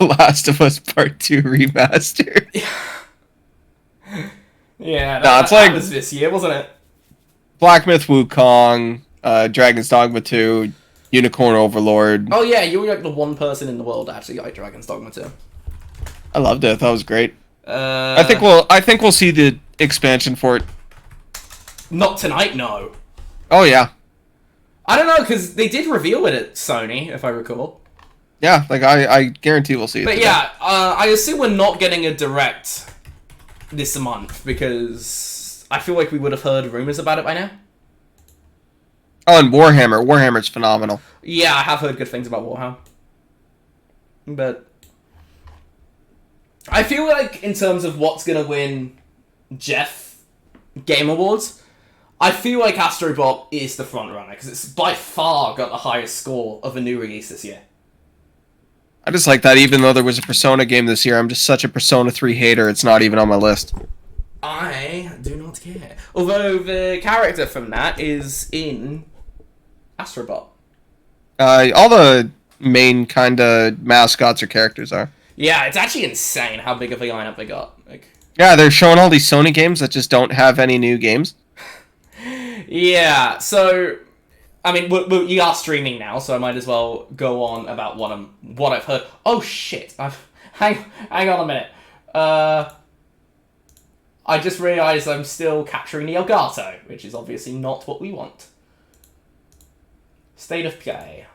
The Last of Us Part 2 remaster. Yeah, No, it's that like was this year, wasn't it? Black Myth Wukong, Dragon's Dogma 2, Unicorn Overlord. Oh yeah, you were like the one person in the world that actually liked Dragon's Dogma 2. I loved it. That was great. Uh, I think we'll see the expansion for it. Not tonight, no. Oh yeah. I don't know, because they did reveal it at Sony, if I recall. Yeah, like I guarantee we'll see it. But today. yeah, I assume we're not getting a direct this month, because I feel like we would have heard rumors about it by now. Oh, and Warhammer. Warhammer's phenomenal. Yeah, I have heard good things about Warhammer. But I feel like in terms of what's going to win Jeff Game Awards, I feel like Astrobot is the front runner, because it's by far got the highest score of a new release this year. I just like that even though there was a Persona game this year, I'm just such a Persona 3 hater, it's not even on my list. I do not care. Although the character from that is in Astrobot. All the main kind of mascots or characters are. Yeah, it's actually insane how big of a lineup they got. Like, Yeah, they're showing all these Sony games that just don't have any new games. yeah, so I mean, you are streaming now, so I might as well go on about what I've heard. Oh shit! Hang on a minute. I just realised I'm still capturing the Elgato, which is obviously not what we want. State of play.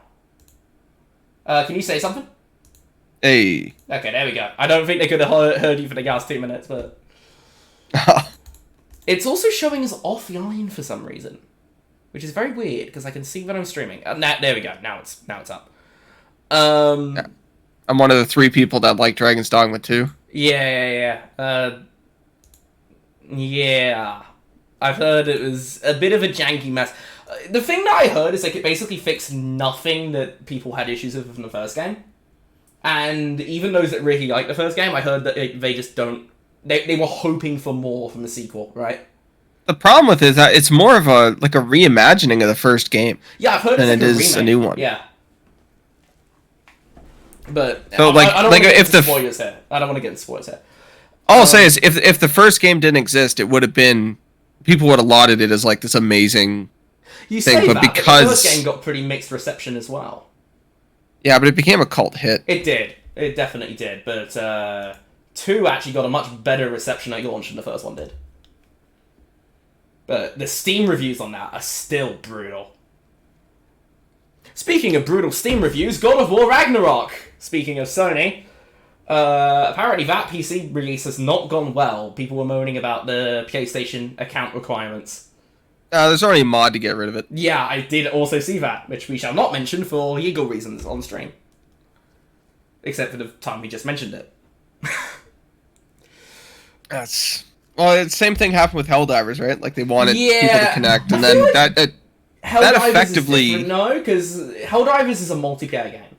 Can you say something? Hey. Okay, there we go. I don't think they could have heard you for the last 2 minutes, but it's also showing us offline for some reason, which is very weird because I can see that I'm streaming. There we go. Now it's up. Yeah. I'm one of the 3 people that like Dragon's Dogma 2. Yeah. Yeah. I've heard it was a bit of a janky mess. The thing that I heard is like it basically fixed nothing that people had issues with from the first game. And even those that really liked the first game, I heard that they just don't... They were hoping for more from the sequel, right? The problem with it is that it's more of a reimagining of the first game. Yeah, I've heard than it's it like is remake. a new one. Yeah. But So, I don't like want to get if into the spoilers here. I don't want to get into spoilers here. all I'll say is if the first game didn't exist, it would have been people would have lauded it as like this amazing You thing, say but that, because but the first game got pretty mixed reception as well. yeah, but it became a cult hit. It did. It definitely did. But 2 actually got a much better reception at launch than the first one did. But the Steam reviews on that are still brutal. Speaking of brutal Steam reviews, God of War Ragnarok! Speaking of Sony, apparently that PC release has not gone well. People were moaning about the PlayStation account requirements. There's already a mod to get rid of it. Yeah, I did also see that, which we shall not mention for legal reasons on stream. Except for the time we just mentioned it. That's well, the same thing happened with Helldivers, right? Like they wanted Yeah, people to connect, and I feel then like that Helldivers effectively- is different, no, because Helldivers is a multiplayer game.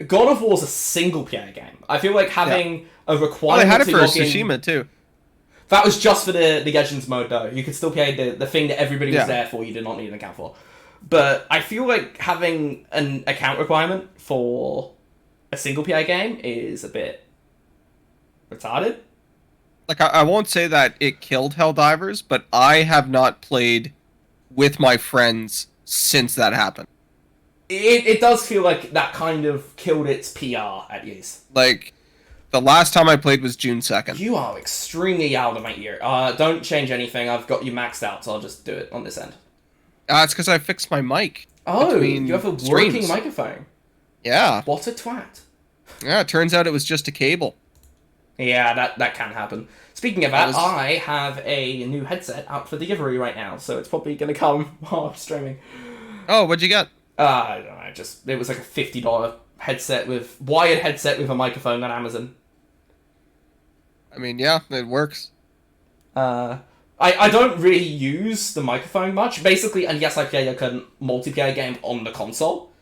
God of War's a single-player game. I feel like having a well, they requirement had it to for log in... Tsushima too. That was just for the Legends mode, though. You could still play the thing that everybody was Yeah. there for, you did not need an account for. But I feel like having an account requirement for a single-player game is a bit retarded. Like I won't say that it killed Helldivers, but I have not played with my friends since that happened. It does feel like that kind of killed its PR, at least. Like the last time I played was June 2nd. You are extremely out of my ear. Don't change anything. I've got you maxed out, so I'll just do it on this end. It's because I fixed my mic. Oh, between you have a streams. working microphone. Yeah. What a twat. Yeah, it turns out it was just a cable. Yeah, that can happen. Speaking of that, was- I have a new headset out for delivery right now, so it's probably going to come while I'm streaming. Oh, what'd you get? I don't know, it was like a $50 wired headset with a microphone on Amazon. I mean, yeah, it works. I don't really use the microphone much. Basically, and yes, I play like a multiplayer game on the console.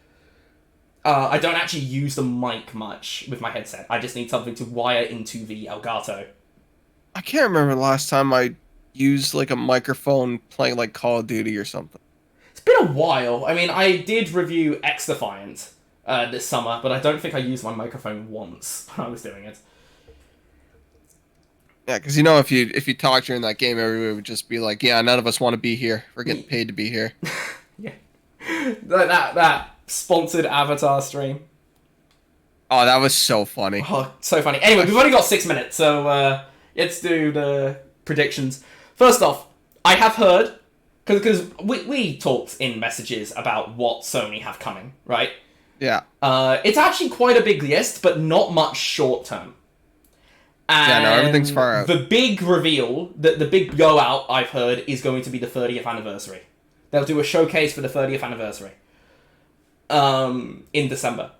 I don't actually use the mic much with my headset. I just need something to wire into the Elgato. I can't remember the last time I used like a microphone playing like Call of Duty or something. It's been a while. I mean, I did review X Defiant this summer, but I don't think I used my microphone once when I was doing it. Yeah, because you know, if you talk during that game, everybody would just be like, "Yeah, none of us want to be here. We're getting paid to be here." Yeah, that sponsored Avatar stream. Oh, that was so funny. Oh, so funny. Anyway, we've only got 6 minutes, so let's do the predictions. First off, I have heard, because we talked in messages about what Sony have coming, right? Yeah. It's actually quite a big list, but not much short term. And no, everything's far out. The big reveal, the big go out, I've heard, is going to be the 30th anniversary. They'll do a showcase for the 30th anniversary in December.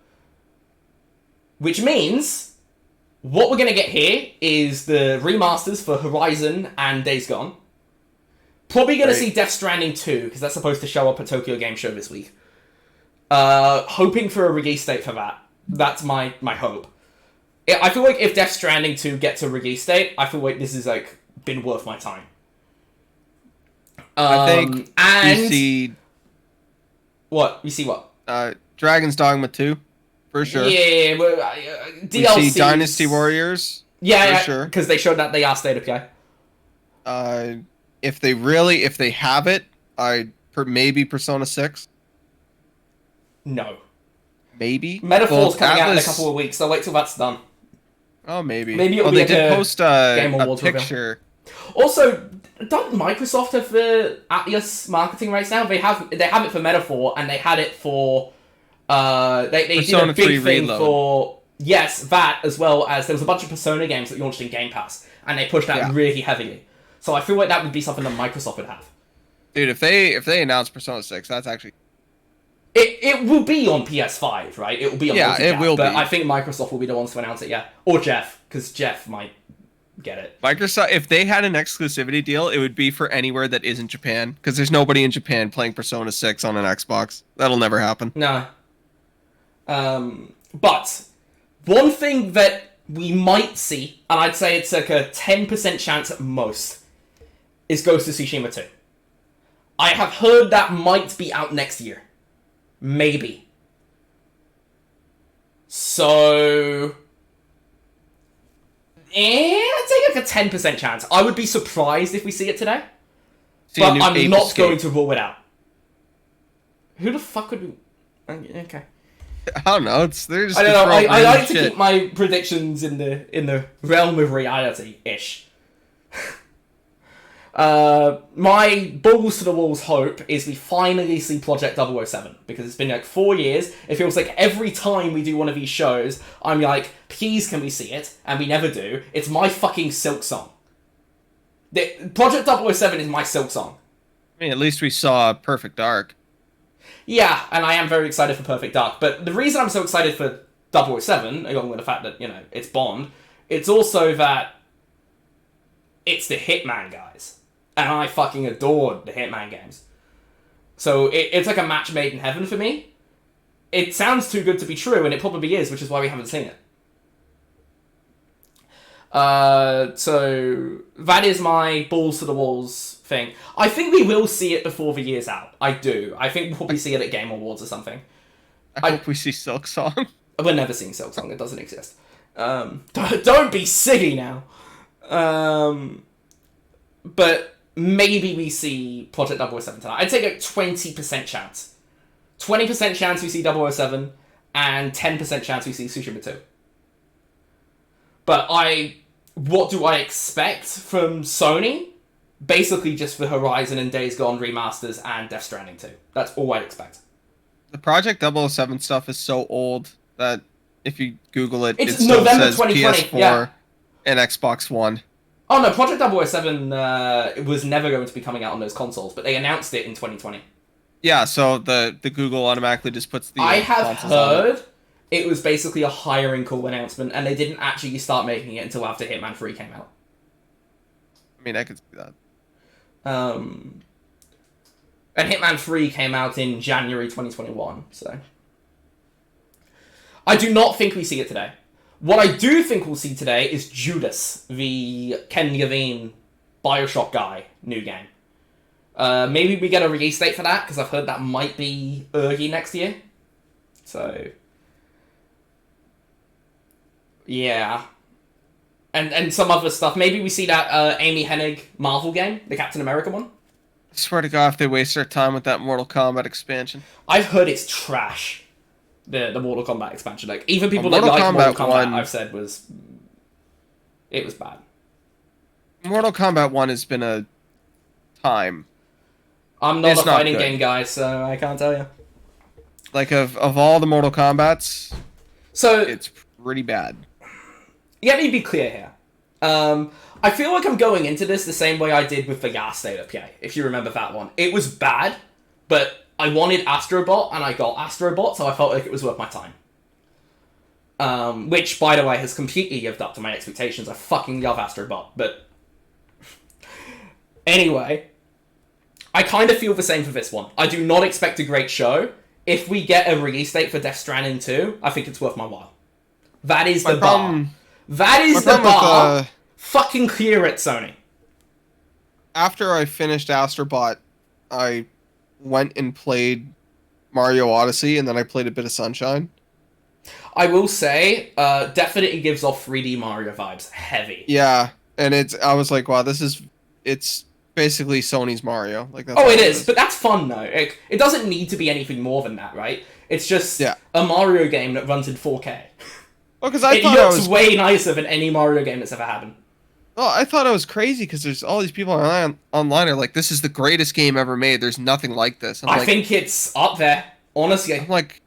Which means what we're going to get here is the remasters for Horizon and Days Gone. Probably going to see Death Stranding 2, because that's supposed to show up at Tokyo Game Show this week. Hoping for a release date for that. That's my hope. I feel like if Death Stranding 2 gets a release date, I feel like this is like been worth my time. I think you see... What? You see what? Dragon's Dogma 2, for sure. Yeah, DLC. We see Dynasty Warriors. Yeah, for sure. Because they showed that they are state of play. If they have it, maybe Persona 6. No. Maybe. Metaphor's coming out in a couple of weeks, so wait till that's done. Oh, maybe. Maybe it'll be they like did a post Game a Awards picture. Also, don't Microsoft have the Atlas marketing rights now? They have it for Metaphor, and they had it for they did a big thing Reload. for that, as well as there was a bunch of Persona games that launched in Game Pass, and they pushed that really heavily. So I feel like that would be something that Microsoft would have. Dude, if they announce Persona 6, that's actually... It will be on PS5, right? It will be on it will but be. I think Microsoft will be the ones to announce it, yeah. Or Jeff, because Jeff might get it. Microsoft, if they had an exclusivity deal, it would be for anywhere that isn't Japan, because there's nobody in Japan playing Persona 6 on an Xbox. That'll never happen. No. But one thing that we might see, and I'd say it's like a 10% chance at most, is Ghost of Tsushima 2. I have heard that might be out next year. Maybe. So... I'd say like a 10% chance. I would be surprised if we see it today. But I'm not going to rule it out. Who the fuck would we... Okay. I don't know. They're just... I don't know. I like to keep my predictions in the realm of reality-ish. My balls to the walls hope is we finally see Project 007, because it's been like 4 years. It feels like every time we do one of these shows, I'm like, please can we see it? And we never do. It's my fucking Silk Song. Project 007 is my Silk Song. I mean, at least we saw Perfect Dark. Yeah, and I am very excited for Perfect Dark. But the reason I'm so excited for 007, along with the fact that, it's Bond, it's also that it's the Hitman guys. And I fucking adored the Hitman games. So it's like a match made in heaven for me. It sounds too good to be true, and it probably is, which is why we haven't seen it. So that is my balls to the walls thing. I think we will see it before the year's out. I do. I think we'll probably see it at Game Awards or something. I hope we see Silk Song. We're never seeing Silk Song. It doesn't exist. Don't be silly now. But maybe we see Project 007 tonight. I'd take a 20% chance. 20% chance we see 007, and 10% chance we see Tsushima 2. But what do I expect from Sony? Basically just the Horizon and Days Gone remasters and Death Stranding 2. That's all I'd expect. The Project 007 stuff is so old that if you Google it, It's it still November says 2020, PS4 yeah. and Xbox One. Oh no, Project 007 was never going to be coming out on those consoles, but they announced it in 2020. Yeah, so the Google automatically just puts the I have consoles on heard it was basically a hiring call announcement, and they didn't actually start making it until after Hitman 3 came out. I mean, I could see that. And Hitman 3 came out in January 2021, so... I do not think we see it today. What I do think we'll see today is Judas, the Ken Levine Bioshock guy new game. Maybe we get a release date for that, because I've heard that might be early next year. So, Yeah. And some other stuff. Maybe we see that Amy Hennig Marvel game, the Captain America one. I swear to God, if they waste their time with that Mortal Kombat expansion. I've heard it's trash. The Mortal Kombat expansion. Like, even people Well, that like Mortal Mortal Kombat, Kombat 1 I've said it was bad. Mortal Kombat 1 has been a time. I'm not It's a not fighting good. game guy, so I can't tell you. Like, of all the Mortal Kombats, So, it's pretty bad. let me be clear here. I feel like I'm going into this the same way I did with the Gas State PA, if you remember that one. It was bad, but I wanted Astrobot, and I got Astrobot, so I felt like it was worth my time. Which, by the way, has completely lived up to my expectations. I fucking love Astrobot, but... Anyway, I kind of feel the same for this one. I do not expect a great show. If we get a release date for Death Stranding 2, I think it's worth my while. That is the bar. That is the bar. Fucking clear it, Sony. After I finished Astrobot, I went and played Mario Odyssey, and then I played a bit of Sunshine. I will say, definitely gives off 3D Mario vibes. Heavy. Yeah, and I was like, wow, it's basically Sony's Mario. Like, that's oh, all it is, but that's fun though. It doesn't need to be anything more than that, right? It's just a Mario game that runs in 4K. Well, because it looks way nicer than any Mario game that's ever happened. Well, I thought it was crazy because there's all these people online are like, this is the greatest game ever made. There's nothing like this. I think it's up there, honestly. I'm like,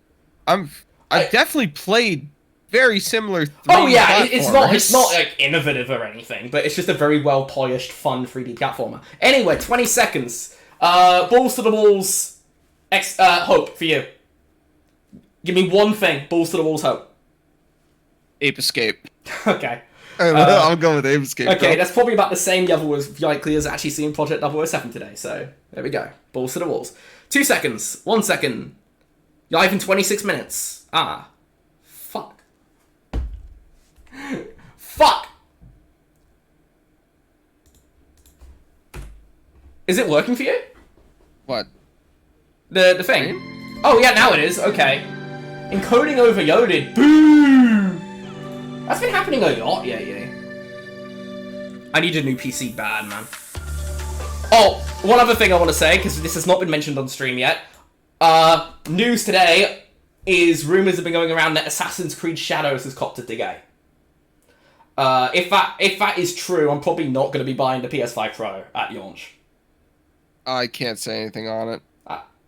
I've definitely played very similar 3D Oh yeah, it's not like innovative or anything, but it's just a very well polished, fun 3D platformer. Anyway, 20 seconds. Balls to the walls. Hope for you. Give me one thing. Balls to the walls. Hope. Ape Escape. Okay. I'm going with Ape Escape. Okay, that's probably about the same level as likely as actually seeing Project 007 today. So there we go. Balls to the walls. 2 seconds. 1 second. Live in 26 minutes. Fuck. Fuck! Is it working for you? What? The thing? Oh yeah, now it is. Okay. Encoding over YOTEI. Boo! That's been happening a lot, yeah. I need a new PC bad, man. Oh, one other thing I want to say, because this has not been mentioned on stream yet. News today is rumors have been going around that Assassin's Creed Shadows has copped a DA. If that is true, I'm probably not going to be buying the PS5 Pro at launch. I can't say anything on it.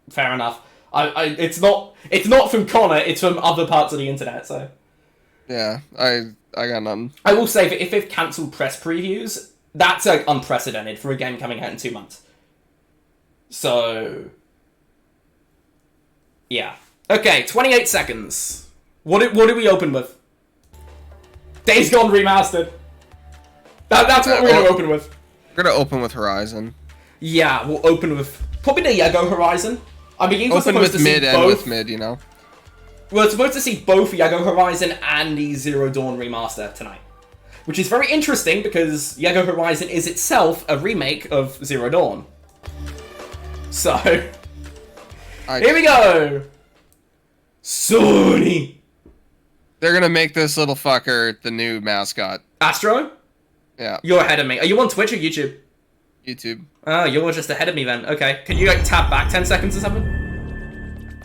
Fair enough. It's not from Connor. It's from other parts of the internet. So yeah, I got nothing. I will say that if they've cancelled press previews, that's like unprecedented for a game coming out in 2 months. So yeah. Okay, 28 seconds. What do we open with? Days Gone Remastered. That's what we're going to open with. We're going to open with Horizon. Yeah, we'll open with probably the Lego Horizon. I mean, we're supposed to see both. And with mid, you know. We're supposed to see both Lego Horizon and the Zero Dawn remaster tonight. Which is very interesting because Lego Horizon is itself a remake of Zero Dawn. So, here we go! Sony! They're gonna make this little fucker the new mascot. Astro? Yeah. You're ahead of me. Are you on Twitch or YouTube? YouTube. Oh, you're just ahead of me then. Okay. Can you, like, tap back 10 seconds or something?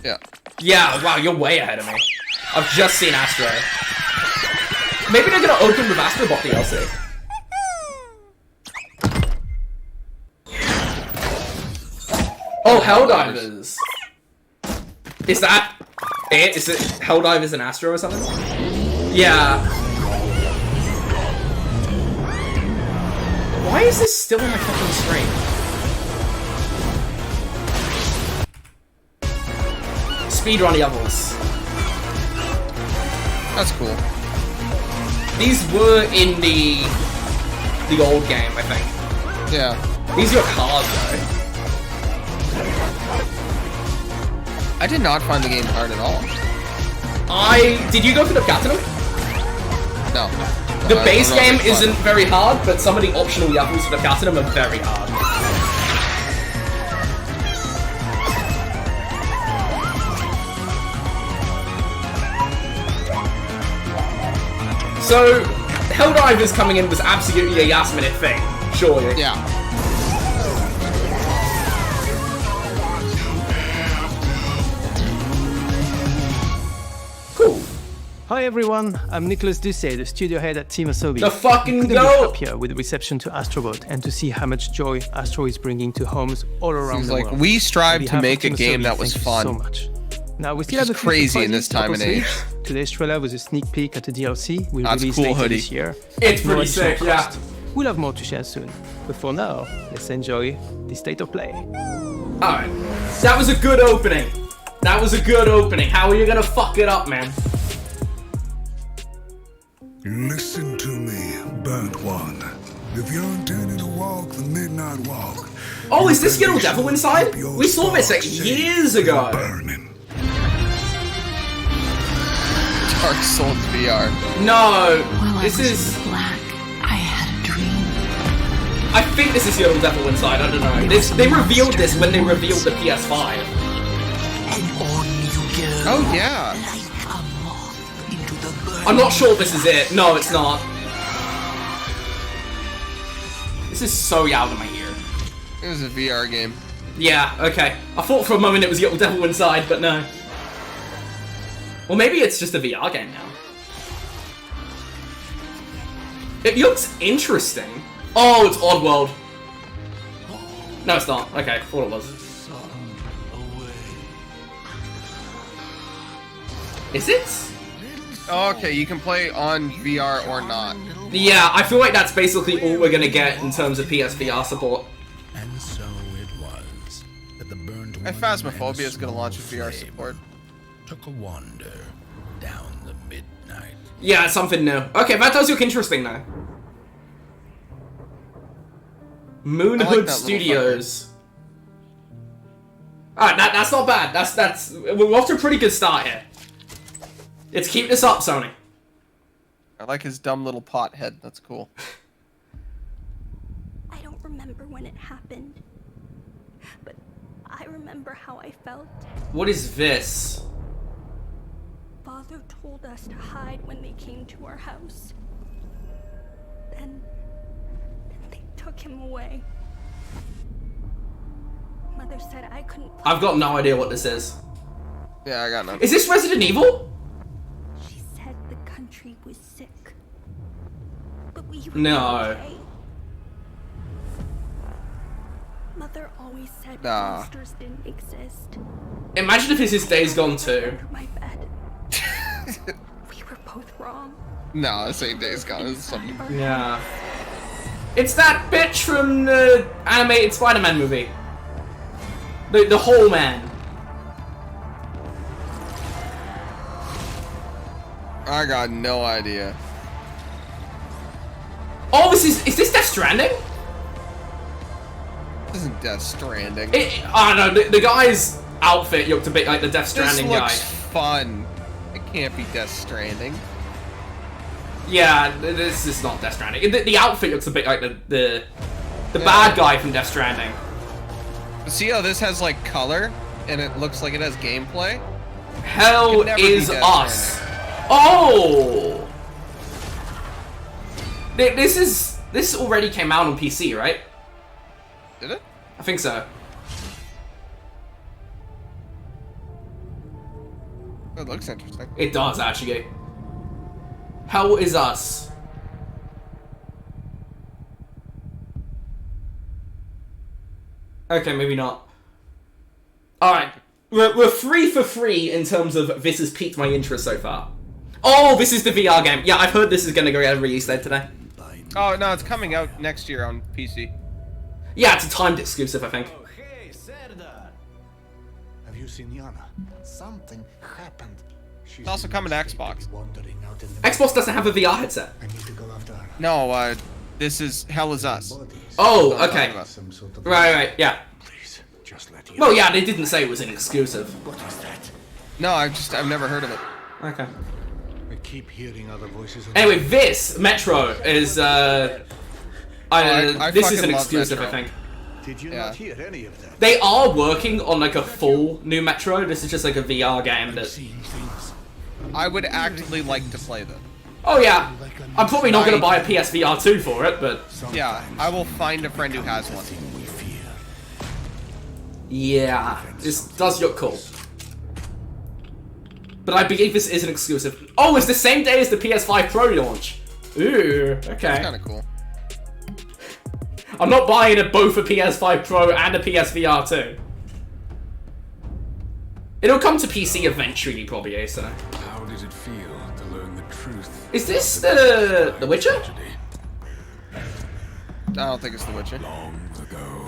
Yeah. Yeah, wow, you're way ahead of me. I've just seen Astro. Maybe they're gonna open with Astrobot DLC. Oh, Helldivers. Is that it? Is it Helldivers and Astro or something? Yeah. Why is this still on my fucking screen? Speedrun levels. That's cool. These were in the old game, I think. Yeah. These are hard though. I did not find the game hard at all. Did you go for the platinum? No. The base game isn't very hard, but some of the optional levels for the platinum are very hard. So, Helldivers coming in was absolutely a last-minute thing, surely. Yeah. Cool. Hi everyone, I'm Nicholas Ducey, the studio head at Team Asobi. The fucking Couldn't be goat! happier with the reception to Astrobot and to see how much joy Astro is bringing to homes all around Seems the like world. we On strive to behalf of make a Team game Asobi, that was thank fun. you so much. Now we still Which have is a few crazy in this surprises time and up our sleeves. Today's trailer was a sneak peek at a DLC we'll That's release cool later hoodie. this year. It's at no pretty additional sick, yeah. cost. We'll have more to share soon. But for now, let's enjoy the state of play. Alright. That was a good opening. That was a good opening. How are you gonna fuck it up, man? Listen to me, burnt one. If you're intending to walk the midnight walk. Oh, is this Yellow Devil inside? We saw this like years ago. Burning. Dark Souls VR. No, While this I was is. in the black, I had a dream. I think this is Yellow Devil inside. I don't know. They revealed this when they revealed the PS5. And on you go. Oh yeah. Like a moth into the burning. I'm not sure this is it. No, it's not. This is so out of my ear. It was a VR game. Yeah, okay. I thought for a moment it was Yellow Devil inside, but no. Well, maybe it's just a VR game now. It looks interesting. Oh, it's Oddworld. No, it's not. Okay, I thought it was. Is it? Oh, okay, you can play on VR or not. Yeah, I feel like that's basically all we're gonna get in terms of PSVR support. And so it was that the burnt one And Phasmophobia is and gonna launch with small VR flame support. Took a wander down the midnight. Yeah, it's something new. Okay, that does look interesting though. Moonhood that little Studios. Alright, that's not bad. That's we're off to a pretty good start here. Let's keep this up, Sony. I like his dumb little pot head. That's cool. I don't remember when it happened, but I remember how I felt. What is this? Father told us to hide when they came to our house. Then they took him away. Mother said I couldn't. I've got no idea what this is. Yeah, I got none. Is this Resident Evil? She said the country was sick, but we were No. okay. Mother always said Nah. monsters didn't exist. Imagine if this is Days Gone 2. Under my bed. We were both wrong. No, this ain't Days Gone. This is something. Yeah. It's that bitch from the animated Spider-Man movie. The whole man. I got no idea. Oh, is this Death Stranding? This isn't Death Stranding. I don't know, the guy's outfit looked a bit like the Death Stranding this guy. looks fun. It can't be Death Stranding. Yeah, this is not Death Stranding. The outfit looks a bit like the bad guy from Death Stranding. See how this has like color and it looks like it has gameplay? Hell Could never be is Death us. Stranding. Oh! This already came out on PC, right? Did it? I think so. It looks interesting. It does, actually. Hell is us. Okay, maybe not. Alright. We're 3 for 3 in terms of this has piqued my interest so far. Oh, this is the VR game. Yeah, I've heard this is going to get a release date today. Oh no, it's coming out next year on PC. Yeah, it's a timed exclusive, I think. Oh, hey, Serdar! Have you seen Yana? Something happened. She's It's also coming to Xbox. wandering out in the Xbox doesn't have a VR headset. I need to go after her. No, this is Hell is Us. Bodies. Oh, That's okay. not Some sort of Right, yeah. Please, just let Well, yeah, they didn't say it was an exclusive. What is that? No, I've never heard of it. Okay. I keep hearing other voices. Anyway, this Metro is I this is fucking an love exclusive, I Metro. think. Did you Yeah. not hear any of that? They are working on like a full new Metro. This is just like a VR game that. Seeing things. I would actively like to play them. Oh yeah, I'm probably not going to buy a PSVR 2 for it, but... Yeah, I will find a friend who has one. Yeah, this does look cool. But I believe this is an exclusive. Oh, it's the same day as the PS5 Pro launch. Ooh, okay. That's kind of cool. I'm not buying both a PS5 Pro and a PSVR 2. It'll come to PC eventually, probably, so. How did it feel to learn the truth? Is this The Witcher? I don't think it's The Witcher. Long ago,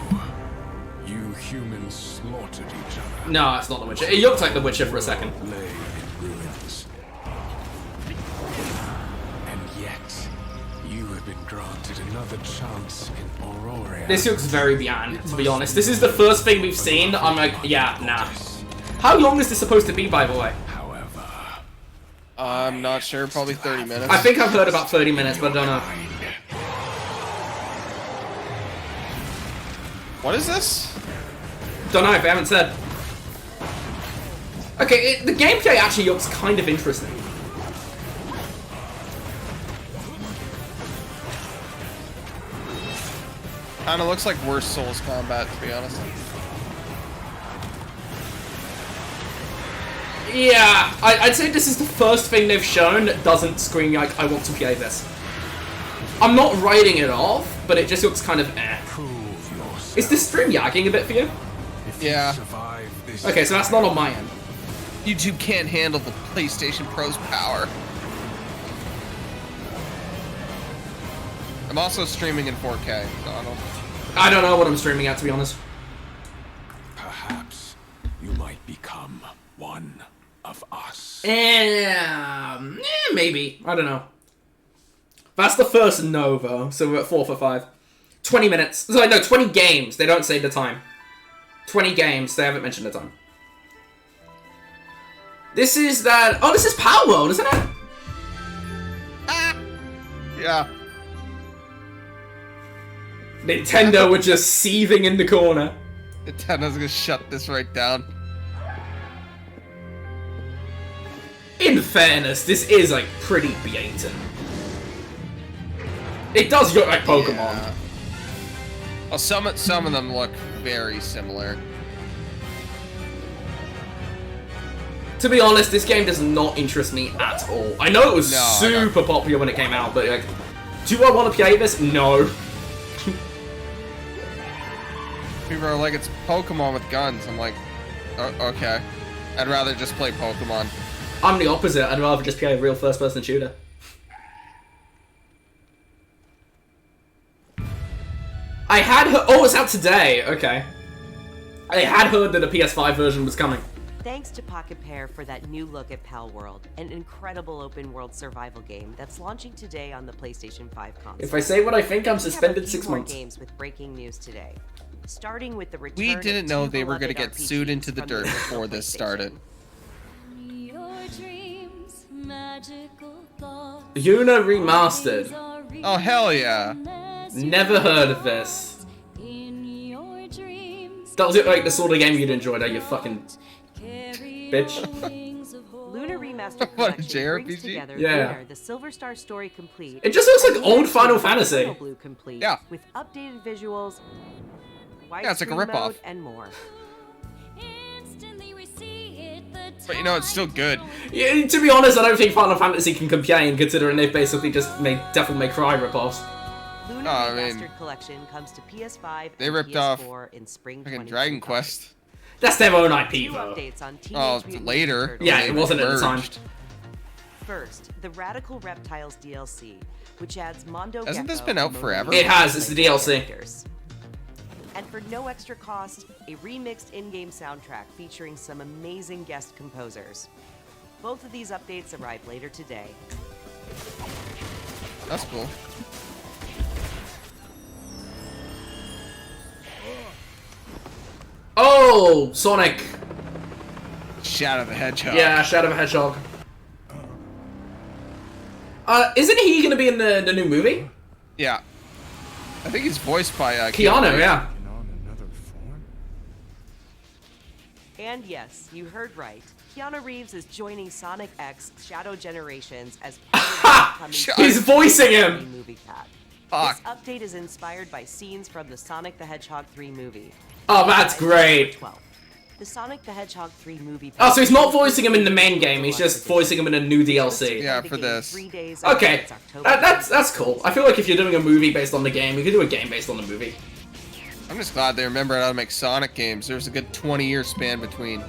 you humans slaughtered each other. No, it's not The Witcher. It looked like The Witcher for a second. Lay in ruins. And yet, you have been granted another chance in Aurora. This looks very beyond, to be honest. This is the first thing we've seen. I'm like, yeah, nah. How long is this supposed to be, by the way? However, I'm not sure. Probably 30 minutes. I think I've heard about 30 minutes, but I don't know. What is this? Don't know if I haven't said. Okay, the gameplay actually looks kind of interesting. Kinda looks like worse Souls combat, to be honest. Yeah, I'd say this is the first thing they've shown that doesn't scream like, I want to play this. I'm not writing it off, but it just looks kind of eh. Is this stream yagging a bit for you? Yeah. Okay, so that's not on my end. YouTube can't handle the PlayStation Pro's power. I'm also streaming in 4K, so I don't know what I'm streaming at, to be honest. perhaps you might become one of us. Maybe. I don't know. That's the first no, though, so we're at 4 for 5. 20 minutes. Sorry, no, 20 games. They don't say the time. 20 games. They haven't mentioned the time. This is that... Oh, this is Power World, isn't it? yeah. Nintendo were just seething in the corner. Nintendo's gonna shut this right down. In fairness, this is, like, pretty blatant. It does look like Pokemon. Yeah. Well, some of them look very similar. To be honest, this game does not interest me at all. I know it was No, super popular when it came out, but like, do I want to play this? No. People are like, it's Pokemon with guns. I'm like, okay. I'd rather just play Pokemon. I'm the opposite. I'd rather just play a real first-person shooter. I had heard... Oh, it's out today. Okay. I had heard that a PS5 version was coming. Thanks to Pocket Pair for that new look at Pal World, an incredible open-world survival game that's launching today on the PlayStation 5 console. If I say what I think, I'm suspended 6 more months. Games with breaking news today, starting with the return We didn't of know two they were gonna beloved get sued RPGs into the from dirt original before this PlayStation. started. Yuna Remastered. Oh, hell yeah. Never heard of this. Does it like the sort of game you'd enjoy, though, you fucking bitch? Luna Remastered What, a Collection brings JRPG? together Yeah. Lunar, the Silver Star story complete. It just looks like and old Lunar Final Silver Fantasy. Eternal Blue complete. Yeah. With updated visuals, Yeah, it's like a widescreen ripoff. mode, and more. But you know, it's still good. Yeah, to be honest, I don't think Final Fantasy can complain, considering they've basically just made Devil May Cry ripoffs. Lunar Oh, I Remastered mean, Collection comes to PS5 they and ripped off PS4 in spring Fucking 2025. Dragon Quest. That's their own IP, Two though. updates on Teenage Oh, Mutant later. Ninja Turtles. Yeah, when it they wasn't at the time. merged. First, the Radical Reptiles DLC, which adds Mondo Hasn't this Gecko been out and forever? Mondo It has, it's the Gecko DLC. characters. And for no extra cost, a remixed in-game soundtrack featuring some amazing guest composers. Both of these updates arrive later today. That's cool. Oh, Sonic. Shadow the Hedgehog. Yeah, Shadow of a Hedgehog. Isn't he gonna be in the new movie? Yeah. I think he's voiced by Keanu, yeah. On another form? And yes, you heard right. Keanu Reeves is joining Sonic X Shadow Generations as part of the upcoming He's voicing him. movie pack. Fuck. This update is inspired by scenes from the Sonic the Hedgehog 3 movie. Oh, that's great. 12. The Sonic the Hedgehog 3 movie. Oh, so he's not voicing him in the main game. He's just voicing him in a new DLC. Yeah, for this. 3 days after Okay, its October that's cool. I feel like if you're doing a movie based on the game, you could do a game based on the movie. I'm just glad they remembered how to make Sonic games. There was a good 20-year span between.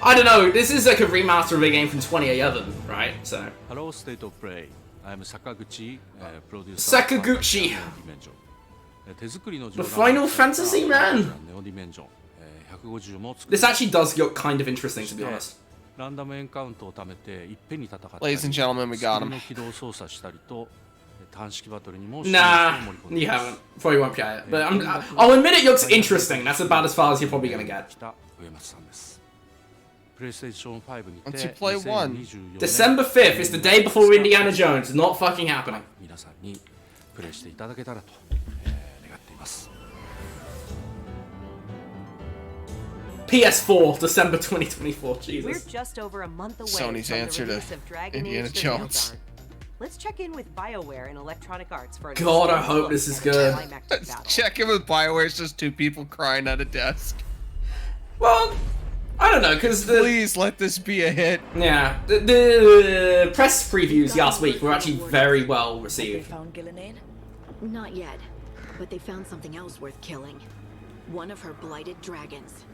I don't know. This is like a remaster of a game from 2011, right? So. Hello, State of Play. I'm Sakaguchi, producer. Sakaguchi. The Final Fantasy man. This actually does look kind of interesting, to be honest. Ladies and gentlemen, we got him. Nah, you haven't. Probably won't play it. But I'll admit it looks interesting. That's about as far as you're probably gonna get. Once you play 1. December 5th is the day before Indiana Jones. Not fucking happening. PS4, December 2024. Jesus. We're just over a month away Sony's from answer the to release of Dragon Indiana Age: The Jones. Vanguard. Let's check in with BioWare and Electronic Arts for a God, I hope this is good. Check in with BioWare. It's just 2 people crying at a desk. Well, I don't know, because Please let this be a hit. Yeah, the press previews last week were actually very well received. Found Gillinan? Not yet, but they found something else worth killing. One of her blighted dragons.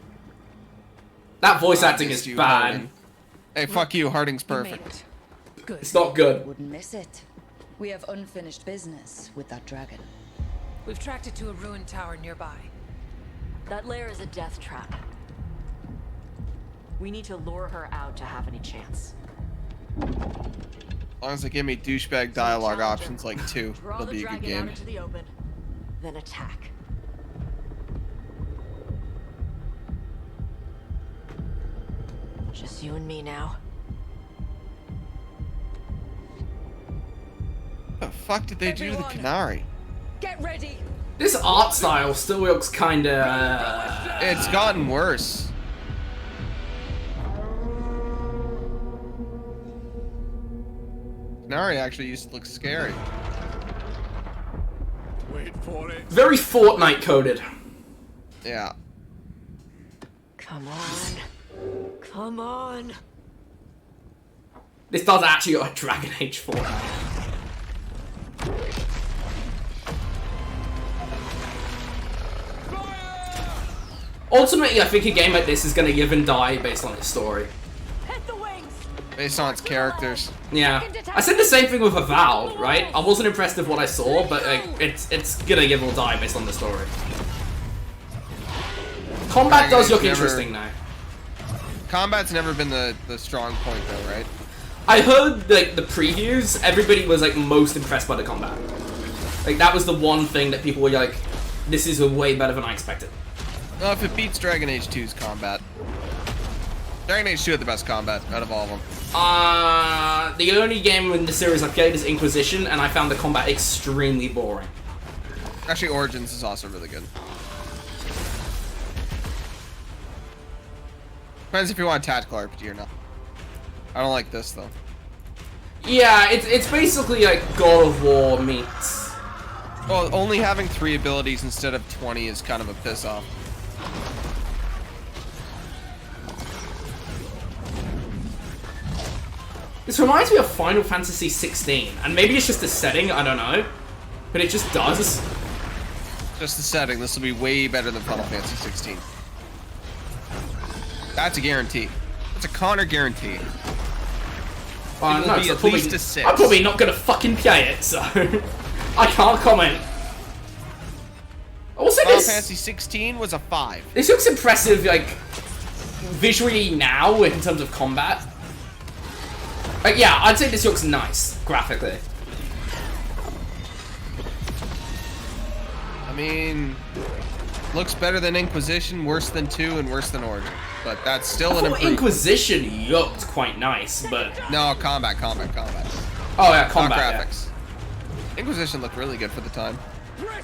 That voice acting Missed is you, bad. Harding. Hey, fuck you. Harding's perfect. Good. It's not good. Wouldn't miss it. We have unfinished business with that dragon. We've tracked it to a ruined tower nearby. That lair is a death trap. We need to lure her out to have any chance. As long as they give me douchebag dialogue options like 2, Draw it'll the be a good dragon game. out into the open, then attack. Just you and me now. What the fuck did they do to the Canary? Get ready. This art style still looks kinda... It's gotten worse. Canary actually used to look scary. Wait for it. Very Fortnite coded. Yeah. Come on. Come on. This does actually look like Dragon Age 4. Ultimately, I think a game like this is gonna live and die based on its story. Hit the wings. Based on its characters. Yeah, I said the same thing with Avowed, right? I wasn't impressed with what I saw, but like, it's gonna live or die based on the story. Combat does look interesting now. Combat's never been the strong point though, right? I heard like the previews, everybody was like most impressed by the combat. Like that was the one thing that people were like, this is way better than I expected. Well, if it beats Dragon Age 2's combat. Dragon Age 2 had the best combat out of all of them. The only game in the series I played is Inquisition, and I found the combat extremely boring. Actually, Origins is also really good. Depends if you want a tactical RPG or not. I don't like this though. Yeah, it's basically like God of War meets. Well, only having 3 abilities instead of 20 is kind of a piss off. This reminds me of Final Fantasy 16, and maybe it's just the setting, I don't know. But it just does. Just the setting, this will be way better than Final Fantasy 16. That's a guarantee. That's a Connor guarantee. No, It will be so at least a 6. I'm probably not gonna fucking play it, so I can't comment. Also, Final this Fantasy 16 was a 5. this looks impressive, like visually now in terms of combat. Like, yeah, I'd say this looks nice graphically. I mean, looks better than Inquisition, worse than 2, and worse than Origin. But that's still an improvement. Inquisition looked quite nice, but No, combat. oh yeah, combat. Not Yeah. graphics. Inquisition looked really good for the time.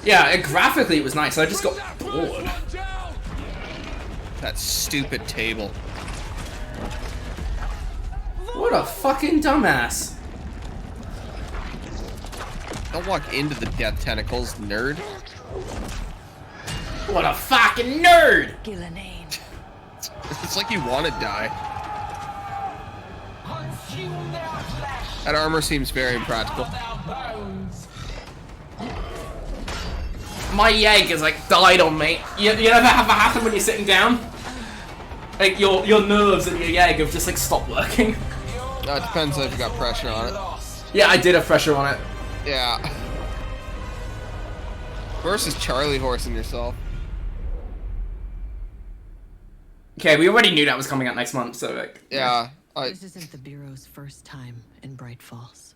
Yeah, graphically it was nice. I just got bored. That stupid table. What a fucking dumbass. Don't walk into the death tentacles, nerd. What a fucking nerd! It's like you want to die. That armor seems very impractical. My Jaeger's like died on me. You ever have that happen when you're sitting down? Like your nerves and your Jaeger just like stop working. No, it depends if you got pressure on it. Yeah, I did have pressure on it. Yeah. Versus Charlie horsing yourself. Okay, we already knew that was coming out next month, so like. Yeah. This isn't the Bureau's first time in Bright Falls.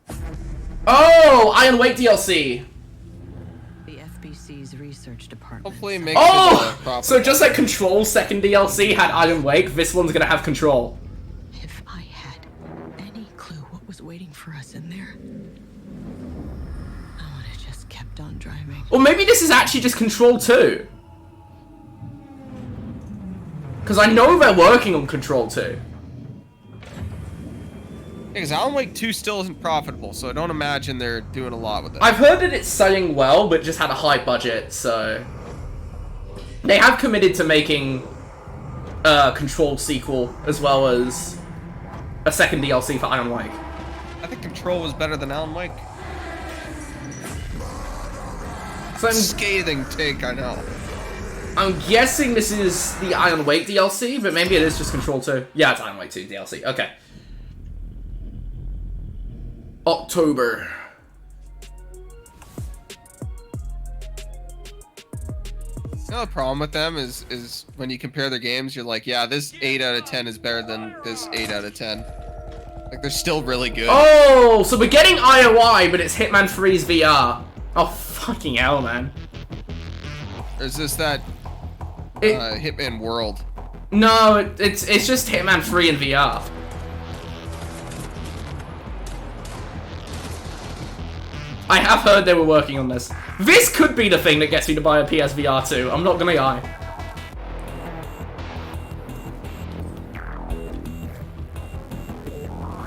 Oh, Iron Wake DLC. The FBC's research department. Hopefully it makes Oh, so just like Control's second DLC had Iron Wake, this one's gonna have Control. If I had any clue what was waiting for us in there, I would have just kept on driving. Or maybe this is actually just Control 2. Because I know they're working on Control 2. Because Alan Wake 2 still isn't profitable, so I don't imagine they're doing a lot with it. I've heard that it's selling well, but just had a high budget, so... They have committed to making a Control sequel, as well as a second DLC for Alan Wake. I think Control was better than Alan Wake. So scathing take, I know. I'm guessing this is the Iron Wake DLC, but maybe it is just Control 2. Yeah, it's Iron Wake 2 DLC. Okay. October. You know the problem with them is when you compare their games, you're like, yeah, this 8 out of 10 is better than this 8 out of 10. Like, they're still really good. Oh, so we're getting IOI, but it's Hitman 3's VR. Oh, fucking hell, man. Or is this that Hitman World? No, it's just Hitman 3 in VR. I have heard they were working on this. This could be the thing that gets me to buy a PSVR 2. I'm not gonna lie.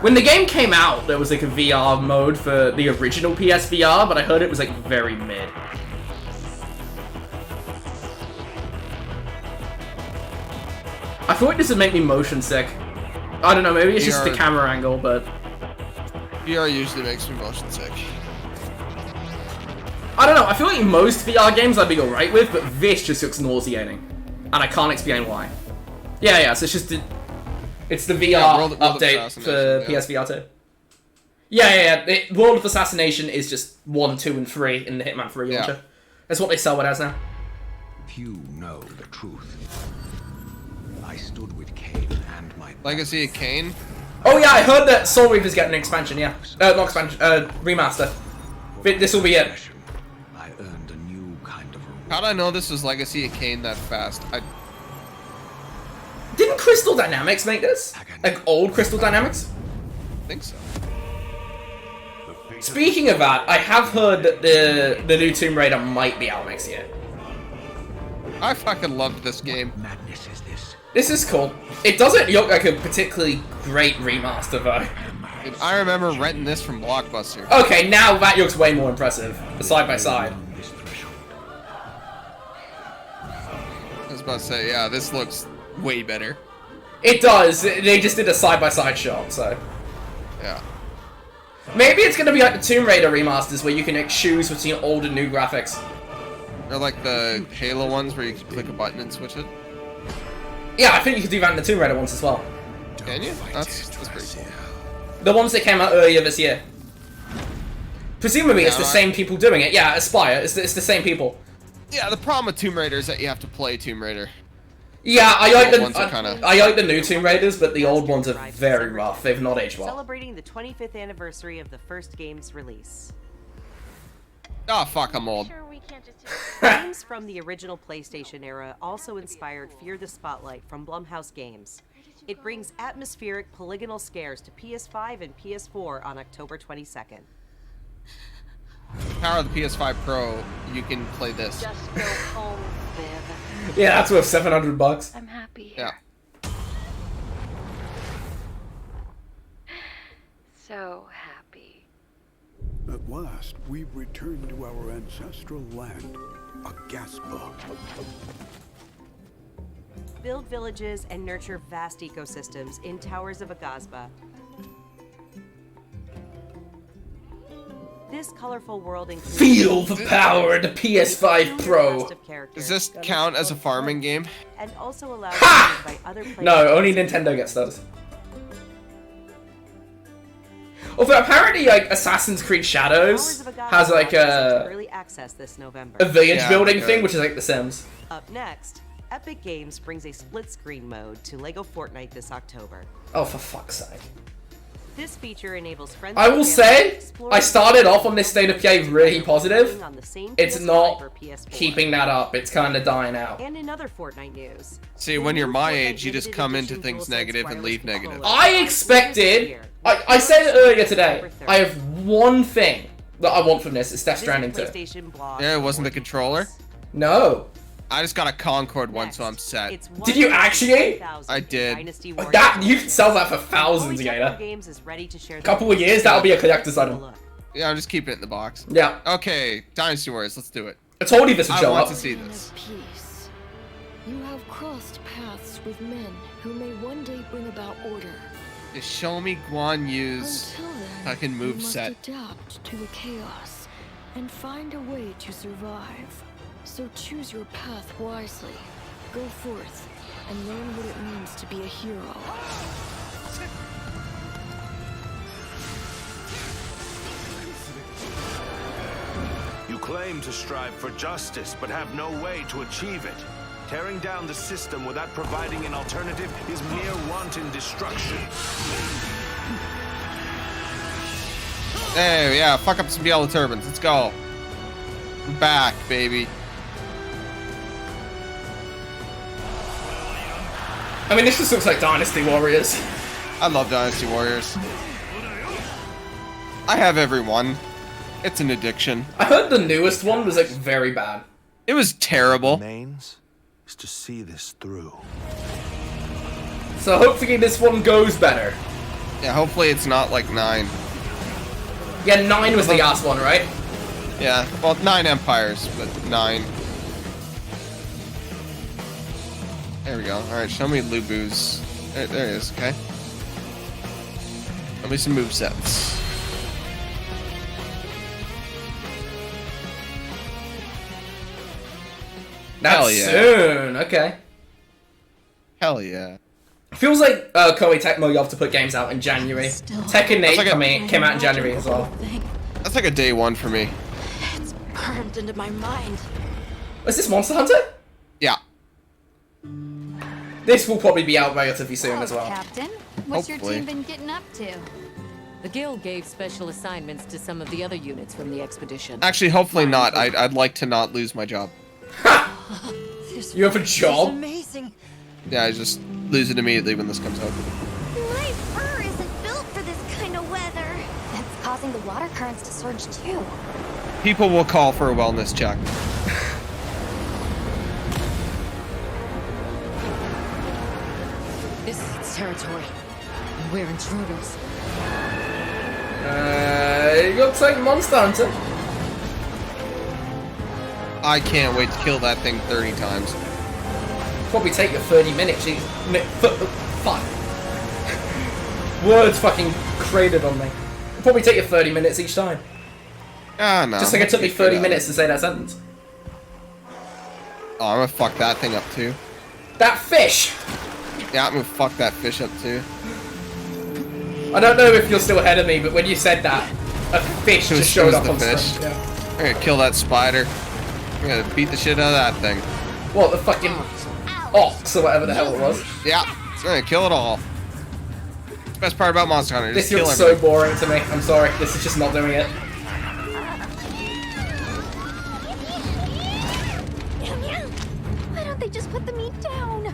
When the game came out, there was like a VR mode for the original PSVR, but I heard it was like very mid. I thought this would make me motion sick. I don't know, maybe it's just the camera angle, but... VR usually makes me motion sick. I don't know, I feel like most VR games I'd be alright with, but this just looks nauseating. And I can't explain why. Yeah, so it's just... It's the VR update for PSVR 2. Yeah. World of Assassination is just 1, 2, and 3 in the Hitman 3 launcher. That's what they sell it as now. Few know the truth. I stood with Cain and my... Legacy of Cain? Oh yeah, I heard that Soul Reaper's getting an expansion, yeah. Not expansion, remaster. This will be it. I earned a new kind of... How'd I know this was Legacy of Cain that fast? Didn't Crystal Dynamics make this? Like old Crystal Dynamics? I think so. Speaking of that, I have heard that the new Tomb Raider might be out next year. I fucking loved this game. Madness is this. This is cool. It doesn't look like a particularly great remaster though. Dude, I remember renting this from Blockbuster. Okay, now that looks way more impressive. Side by side. I was about to say, yeah, this looks way better. It does. They just did a side-by-side shot, so... Yeah. Maybe it's gonna be like the Tomb Raider remasters where you can like, choose between old and new graphics. Or like the Halo ones where you can click a button and switch it. Yeah, I think you could do that in the Tomb Raider ones as well. Can you? That's pretty cool. The ones that came out earlier this year. Presumably it's the same people doing it. Yeah, Aspire. It's the same people. Yeah, the problem with Tomb Raider is that you have to play Tomb Raider. Yeah, I like the new Tomb Raiders, but the old ones are very rough. They've not aged well. Celebrating the 25th anniversary of the first game's release. Oh, fuck, I'm old. Games from the original PlayStation era also inspired Fear the Spotlight from Blumhouse Games. It brings atmospheric polygonal scares to PS5 and PS4 on October 22nd. Power of the PS5 Pro, you can play this. Just go home, Viv. Yeah, that's worth $700. I'm happy here. Yeah. so happy. At last, we've returned to our ancestral land, Agaspa. Build villages and nurture vast ecosystems in Towers of Agasba. This colorful world includes Feel the power of the PS5 Pro. Does this count as a farming game? And also allows you to invite other players. No, only Nintendo gets those. Although apparently, like Assassin's Creed Shadows has like early access this November. a village building thing, which is like The Sims. Up next, Epic Games brings a split-screen mode to LEGO Fortnite this October. Oh, for fuck's sake! This feature enables friends. I will say, I started off on this state of play really positive. It's not keeping that up. It's kind of dying out. And in other Fortnite news. See, when you're my age, you just come into things negative and leave negative. I expected. I said it earlier today. I have one thing that I want from this. It's Death Stranding 2. Yeah, it wasn't the controller? No. I just got a Concord one, so I'm set. Did you actually? I did. That you can sell that for thousands, Gator. A couple of years, that'll be a collector's item. Yeah, I'm just keeping it in the box. Yeah. Okay, Dynasty Warriors, let's do it. I told you this would show I up. want to see this. Peace. You have crossed paths with men who may one day bring about order. Just show me Guan Yu's fucking You move must set. adapt to the chaos and find a way to survive. So choose your path wisely. Go forth and learn what it means to be a hero. You claim to strive for justice, but have no way to achieve it. Tearing down the system without providing an alternative is mere wanton destruction. Hey, yeah, fuck up some yellow turbans. Let's go. I'm back, baby. I mean, this just looks like Dynasty Warriors. I love Dynasty Warriors. I have every one. It's an addiction. I heard the newest one was like very bad. It was terrible. Remains is to see this through. So hopefully this one goes better. Yeah, hopefully it's not like 9. Yeah, 9 was the last one, right? Yeah, well, 9 empires, but 9. There we go. Alright, show me Lubu's. There it is, okay. Show me some movesets. That's Hell yeah. soon, okay. Hell yeah. Feels like Koei Tecmo love to put games out in January. Tekken 8 came out in January as well. That's like a day one for me. It's burned into my mind. Is this Monster Hunter? Yeah. This will probably be out relatively soon as well. Captain, what's Hopefully. your team been getting up to? The guild gave special assignments to some of the other units from the expedition. Actually, hopefully not. I'd like to not lose my job. You have a job? Amazing. Yeah, I just lose it immediately when this comes out. My fur isn't built for this kind of weather. That's causing the water currents to surge too. People will call for a wellness check. This is its territory, and we're intruders. It looks like Monster Hunter. I can't wait to kill that thing 30 times. Probably take you 30 minutes. Fuck. Words fucking cratered on me. It'll probably take you 30 minutes each time. Ah, no. Just like it took me 30 minutes to say that sentence. Oh, I'm gonna fuck that thing up too. That fish! Yeah, I'm gonna fuck that fish up too. I don't know if you're still ahead of me, but when you said that, a fish just showed up on fish. screen. Yeah. I'm gonna kill that spider. I'm gonna beat the shit out of that thing. What, the fucking ox or whatever the hell it was? Yeah, it's gonna kill it all. Best part about Monster Hunter, This just kill looks so everything. boring to me. I'm sorry, this is just not doing it. Why don't they just put the meat down?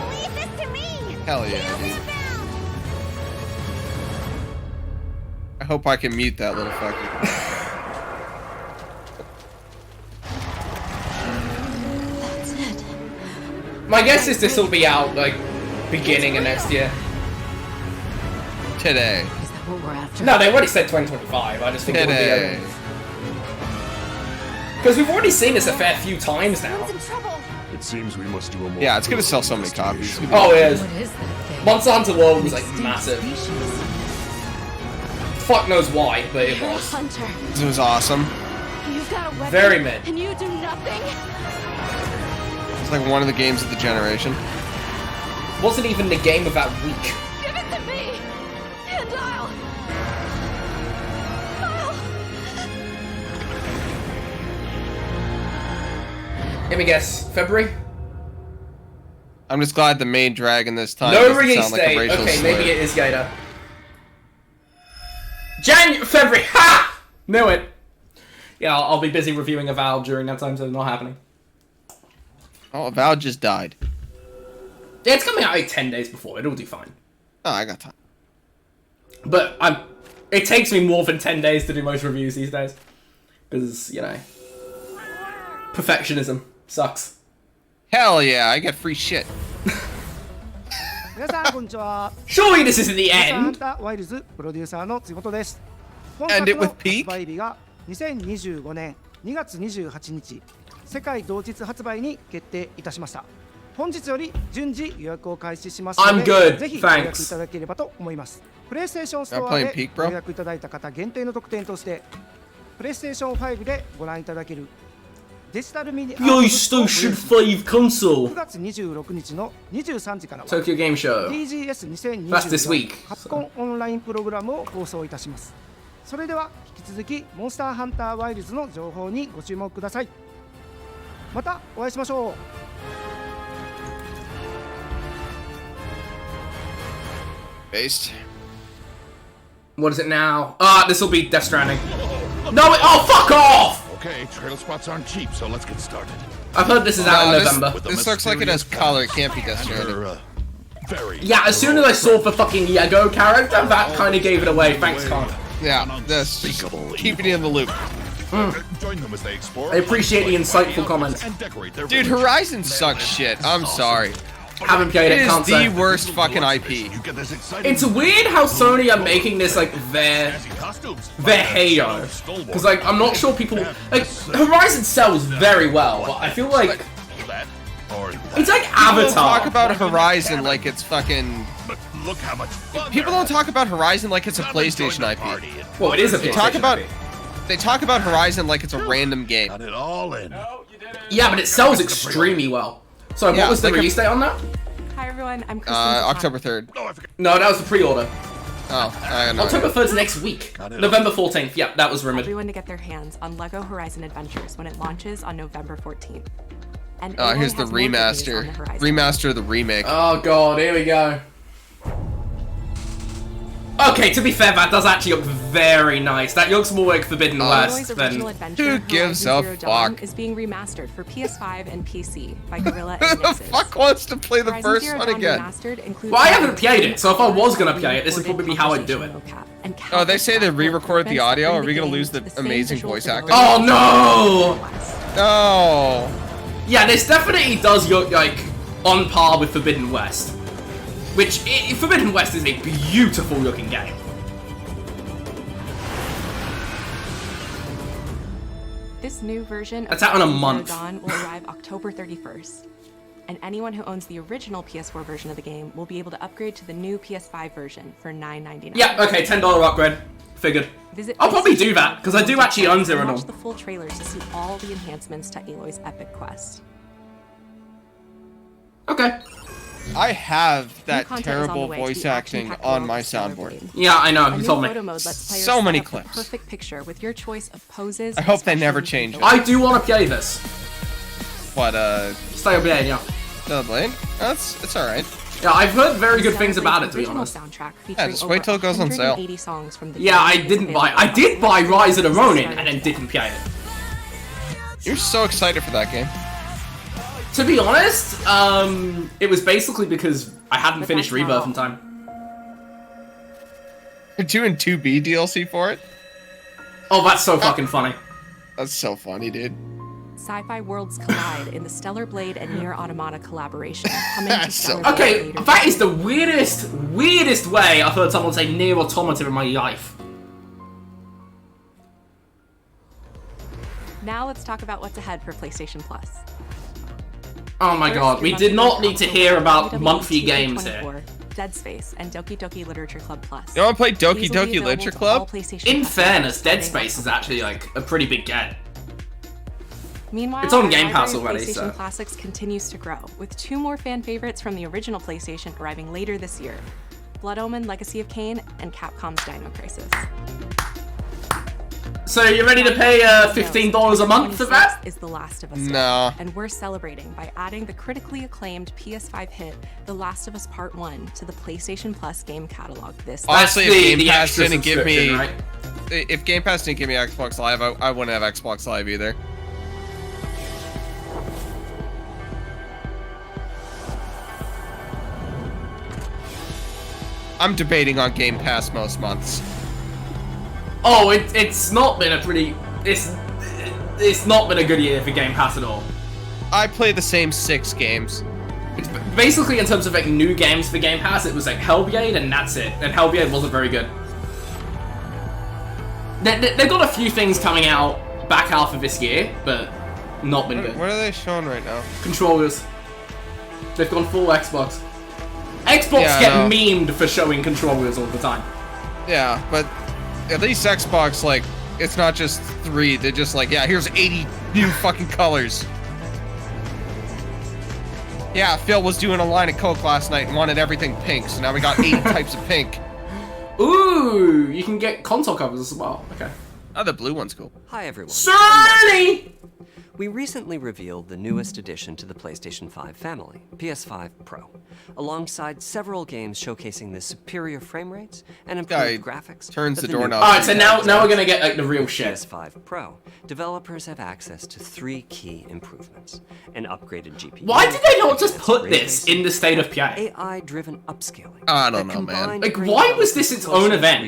Leave this to me! Hell yeah, dude. I hope I can mute that little fucker. My guess is this will be out like beginning of next year. Today. Is that what we're after? No, they already said 2025. I just think Today. it will be. Because we've already seen this a fair few times now. It seems we must do a more. Yeah, it's gonna sell so many copies. Oh, it is. What is that thing? Monster Hunter World was like massive. Fuck knows why, but it You're a was. hunter. It was awesome. You've got a weapon. Very mid. And you do nothing. It's like one of the games of the generation. Wasn't even the game of that week. Give it to me. And I'll. Let me guess. February? I'm just glad the main dragon this time No doesn't release sound like a date. racial Okay, slur. maybe it is Gator. February. Ha! Knew it. Yeah, I'll be busy reviewing Avowed during that time, so it's not happening. Oh, Avowed just died. Yeah, it's coming out like 10 days before. It'll do fine. Oh, I got time. But it takes me more than 10 days to do most reviews these days. Because, you know, perfectionism sucks. Hell yeah, I get free shit. Surely this isn't the end. End it with peak? 2025年2月28日世界同日発売に決定いたしました。本日より順次予約を開始しますの I'm で good. ぜひご予約 Thanks. いただければと思います。プレイステーションストア playing で Peak, ご bro? 予約いただいた方限定の特典としてプレイステーション5でご覧いただけるデジタルミニアートブックを PlayStation 5 console. 9月26日の23時からは Tokyo Game Show. TGS2024 That's this week. カプコンオンラインプログラムを放送いたします。それでは引き続きモンスターハンターワイルズの情報にご注目ください。またお会いしましょう。Based. What is it now? Ah, this will be Death Stranding. No, oh, fuck off! Okay, trail spots aren't cheap, so let's get started. I've heard this is out in this, November. This looks like it has color. It can't be Death Stranding. Yeah, as soon as I saw the fucking Yego character, that kind of gave it away. Thanks, Con. Yeah, this. Just keeping you in the loop. Join them as they explore. I appreciate the insightful comments. Dude, Horizon sucks shit. I'm sorry. Haven't played it, It can't is the say. worst fucking IP. It's weird how Sony are making this like their Halo, because like I'm not sure people like Horizon sells very well, but I feel like it's like People don't Avatar. talk about Horizon like it's fucking. Look how much fun. People don't talk about Horizon like it's a PlayStation IP. Well, it is a They talk PlayStation about. IP. They talk about Horizon like it's a random game. Got it all in. Yeah, but it sells extremely well. So Yeah, what was the like release date on that? Hi everyone, I'm Kristen. October 3rd. No, that was the pre-order. Oh, I don't know. October 3rd's next week. November 14th. Yep, that was rumored. Everyone to get their hands on LEGO Horizon Adventures when it launches on November 14th. And Oh, here's Aloy the has more good news on remaster. the horizon. Remaster of the remake. Oh god, here we go. Okay, to be fair, that does actually look very nice. That looks more like Forbidden West Aloy's original than... adventure, Who gives Horizon a Zero Dawn, fuck? is being remastered for PS5 and PC by Guerrilla Who and the Nixon. fuck wants to play the Horizon first Zero one Dawn again? Remastered includes Well, I haven't played it, so if I was gonna play it, this would probably be how I'd do it. Oh, they say they re-recorded the audio. Are we gonna lose the amazing voice acting? Oh no! No! Yeah, this definitely does look like on par with Forbidden West. Which, Forbidden West is a beautiful looking game. This new version of That's out in a Horizon Zero month. Dawn will arrive October 31st. And anyone who owns the original PS4 version of the game will be able to upgrade to the new PS5 version for $9.99. Yeah, okay, $10 upgrade. Figured. Visit I'll probably do that, because I do actually own Zero and Dawn. watch the full trailer to see all the enhancements to Aloy's epic quest. Okay. I have that content is on terrible the way to voice the acting action-packed on world my of Stellar soundboard. Blade. Yeah, I know, A you new told me. photo mode lets players So set many up the clips. perfect picture with your choice of poses. I hope they and never expressions change it. I do want to play this. What, Stellar Blade, yeah. Stellar Blade? It's alright. Yeah, I've heard very good things about it, to be Original honest. soundtrack Yeah, featuring just wait till it over goes on sale. 180 songs from the Yeah, I game is didn't buy. available I did buy Rise of the Ronin, Starting and then didn't play it. You're so excited for that game. To be honest, it was basically because I hadn't finished that's not Rebirth all. in time. You're doing 2B DLC for it? Oh, that's so fucking funny. That's so funny, dude. sci-fi worlds collide in the Stellar Blade and Nier Automata collaboration. Coming to Stellar Blade Okay, later that is the weirdest way I've heard someone say Nier Automata in my life. Now let's talk about what's ahead for PlayStation Plus. Oh my god, we did not need to hear about monthly games here. 24, Dead Space, and Doki Doki Literature Club Plus. You want to play Doki These will be Doki available Literature to Club? all PlayStation In Plus fairness, Dead members Space is actually like a pretty big get. Meanwhile, It's on our Game Pass library of already, PlayStation so. Classics continues to grow, with 2 more fan favorites from the original PlayStation arriving later this year: Blood Omen: Legacy of Kain and Capcom's Dino Crisis. So you ready to pay $15 a month for that? Is The Last of Us No. and we're celebrating by adding the critically acclaimed PS5 hit The Last of Us Part 1 to the PlayStation Plus game catalog this Honestly, That's if the Game Pass extra didn't give me, subscription, right? if Game Pass didn't give me Xbox Live, I wouldn't have Xbox Live either. I'm debating on Game Pass most months. Oh, it's not been a pretty... It's not been a good year for Game Pass at all. I play the same 6 games. It's basically, in terms of like new games for Game Pass, it was like Hellblade and that's it. And Hellblade wasn't very good. They've got a few things coming out back half of this year, but not been good. What are they showing right now? Controllers. They've gone full Xbox. Xbox Yeah, get I know. memed for showing controllers all the time. Yeah, but at least Xbox, like, it's not just 3. They're just like, yeah, here's 80 new fucking colors. Yeah, Phil was doing a line of Coke last night and wanted everything pink, so now we got 80 types of pink. Ooh, you can get console covers as well. Okay. Oh, the blue one's cool. Hi everyone. Surly! We recently revealed the newest addition to the PlayStation 5 family, PS5 Pro, alongside several games showcasing the superior frame rates and improved graphics. Turns of the new doorknob. Alright, so now we're gonna get like the real shit. PS5 Pro. Developers have access to 3 key improvements: an upgraded GPU. Why did they not just put this in the state of PA? AI-driven upscaling. I don't know, man. Like, why was this its own event?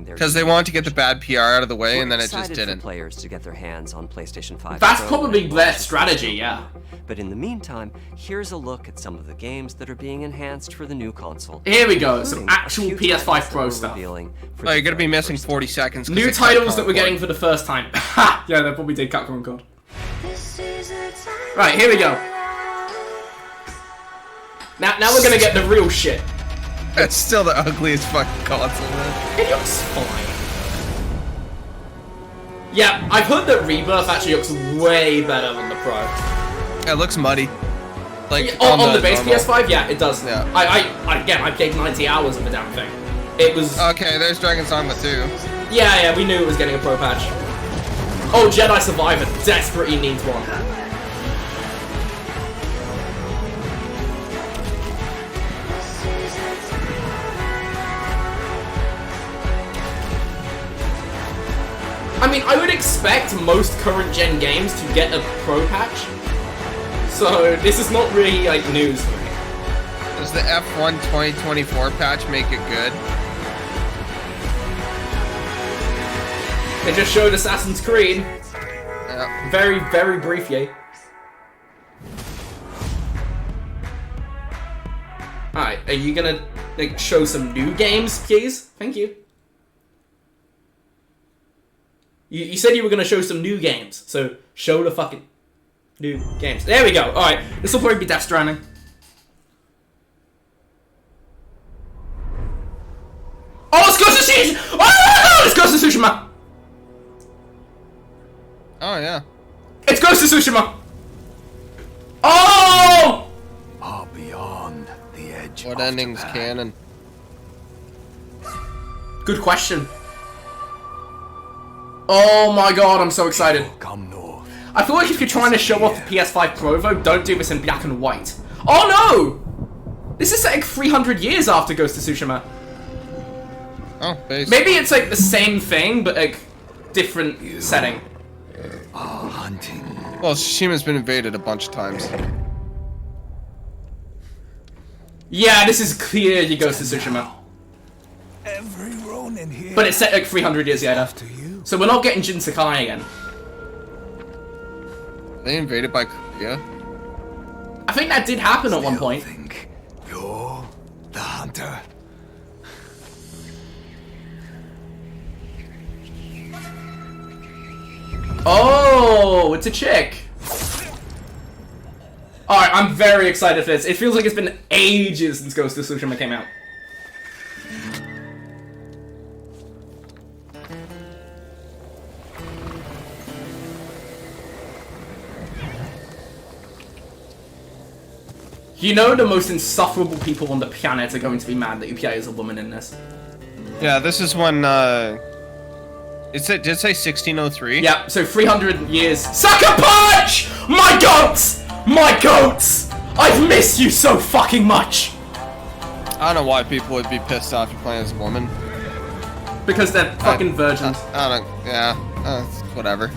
Because they wanted to get the bad PR out of the way, and then it just excited for didn't. players to get their hands on PlayStation 5 That's Pro probably when it their launches. strategy, yeah. But in the meantime, here's a look at some of the games that are being enhanced for the new console. Here we go, some including a actual few PS5 titles that Pro we're stuff. revealing for Oh, you're the gonna be very missing first 40 seconds. 'cause New it's titles Capcom that we're getting board. for the first time. Ha! Yeah, they probably did Capcom God. Right, here we go. Now we're gonna get the real shit. That's still the ugliest fucking console, man. It looks fine. Yeah, I've heard that Rebirth actually looks way better than the Pro. It looks muddy. Like On the base normal. PS5, yeah, it does. Yeah. I played 90 hours of the damn thing. It was... Okay, there's Dragon's Dogma 2. Yeah, we knew it was getting a pro patch. Oh, Jedi Survivor desperately needs one. I mean, I would expect most current gen games to get a pro patch. So, this is not really, like, news for me. Does the F1 2024 patch make it good? They just showed Assassin's Creed. Yeah. Very, very briefly. Alright, are you gonna, like, show some new games, please? Thank you. You said you were gonna show some new games, so show the fucking new games. There we go. Alright, this will probably be Death Stranding. Oh, it's Ghost of Tsushima! Oh, it's Ghost of Tsushima! Oh, yeah. It's Ghost of Tsushima! Oh! Are beyond the edge. What ending's canon? Good question. Oh my god, I'm so excited. Come north. I feel like if you're trying to show off the PS5 Pro, though, don't do this in black and white. Oh no! This is like 300 years after Ghost of Tsushima. Oh, basically. Maybe it's like the same thing, but like different setting. Hunting. Well, Tsushima's been invaded a bunch of times. Yeah, this is clearly Ghost of Tsushima. Every Ronin here. But it's set like 300 years later. So we're not getting Jin Sakai again. They invaded by Korea. I think that did happen at one point. Think you're the hunter? Oh, it's a chick. Alright, I'm very excited for this. It feels like it's been ages since Ghost of Tsushima came out. You know the most insufferable people on the planet are going to be mad that UPA is a woman in this. Yeah, this is when, did it say 1603? Yeah, so 300 years. Sucker Punch! My goats! My goats! I've missed you so fucking much! I don't know why people would be pissed off you're playing as a woman. Because they're fucking virgins. I don't, yeah, whatever.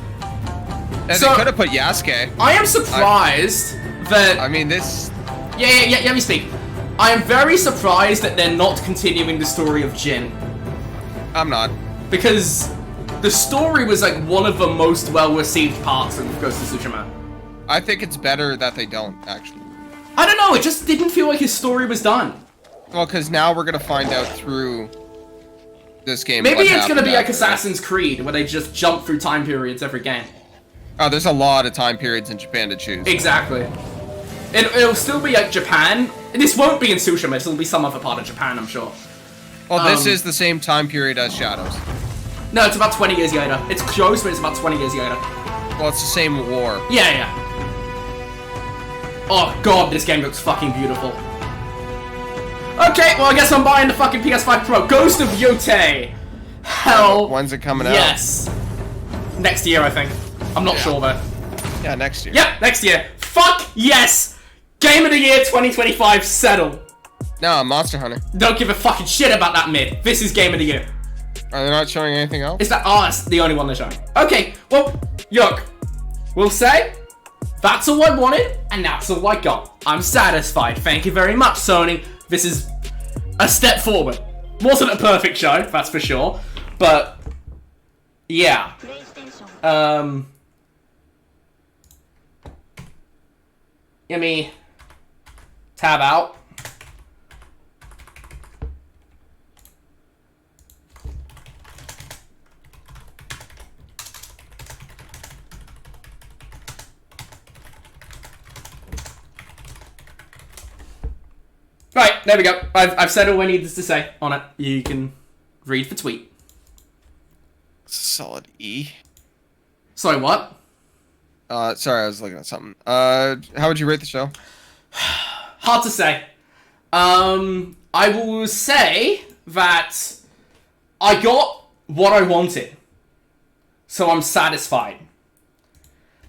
And So- they could have put Yasuke. I am surprised that... I mean, this... Yeah, let me speak. I am very surprised that they're not continuing the story of Jin. I'm not. Because the story was like one of the most well-received parts of Ghost of Tsushima. I think it's better that they don't, actually. I don't know, it just didn't feel like his story was done. Well, because now we're going to find out through this game Maybe what it's going to happened be like after. Assassin's Creed, where they just jump through time periods every game. Oh, there's a lot of time periods in Japan to choose. Exactly. It'll still be like Japan. This won't be in Tsushima, it'll be some other part of Japan, I'm sure. Well, this is the same time period as Shadows. No, it's about 20 years later. It's close, but it's about 20 years later. Well, it's the same war. Yeah. Oh god, this game looks fucking beautiful. Okay, well I guess I'm buying the fucking PS5 Pro. Ghost of YOTEI. Hell. When's it coming out? Yes. Next year, I think. I'm not sure though. Yeah, next year. Yep, next year. Fuck yes! Game of the year 2025, settle. No, Monster Hunter. Don't give a fucking shit about that mid. This is game of the year. Are they not showing anything else? Is that? Oh, that's the only one they're showing. Okay, well, Yoke, we'll say that's all I wanted, and that's all I got. I'm satisfied. Thank you very much, Sony. This is a step forward. Wasn't a perfect show, that's for sure, but yeah. Let me tab out. Right, there we go. I've said all I needed to say on it. You can read the tweet. Solid E. Sorry, what? Sorry, I was looking at something. How would you rate the show? Hard to say. I will say that I got what I wanted. So I'm satisfied.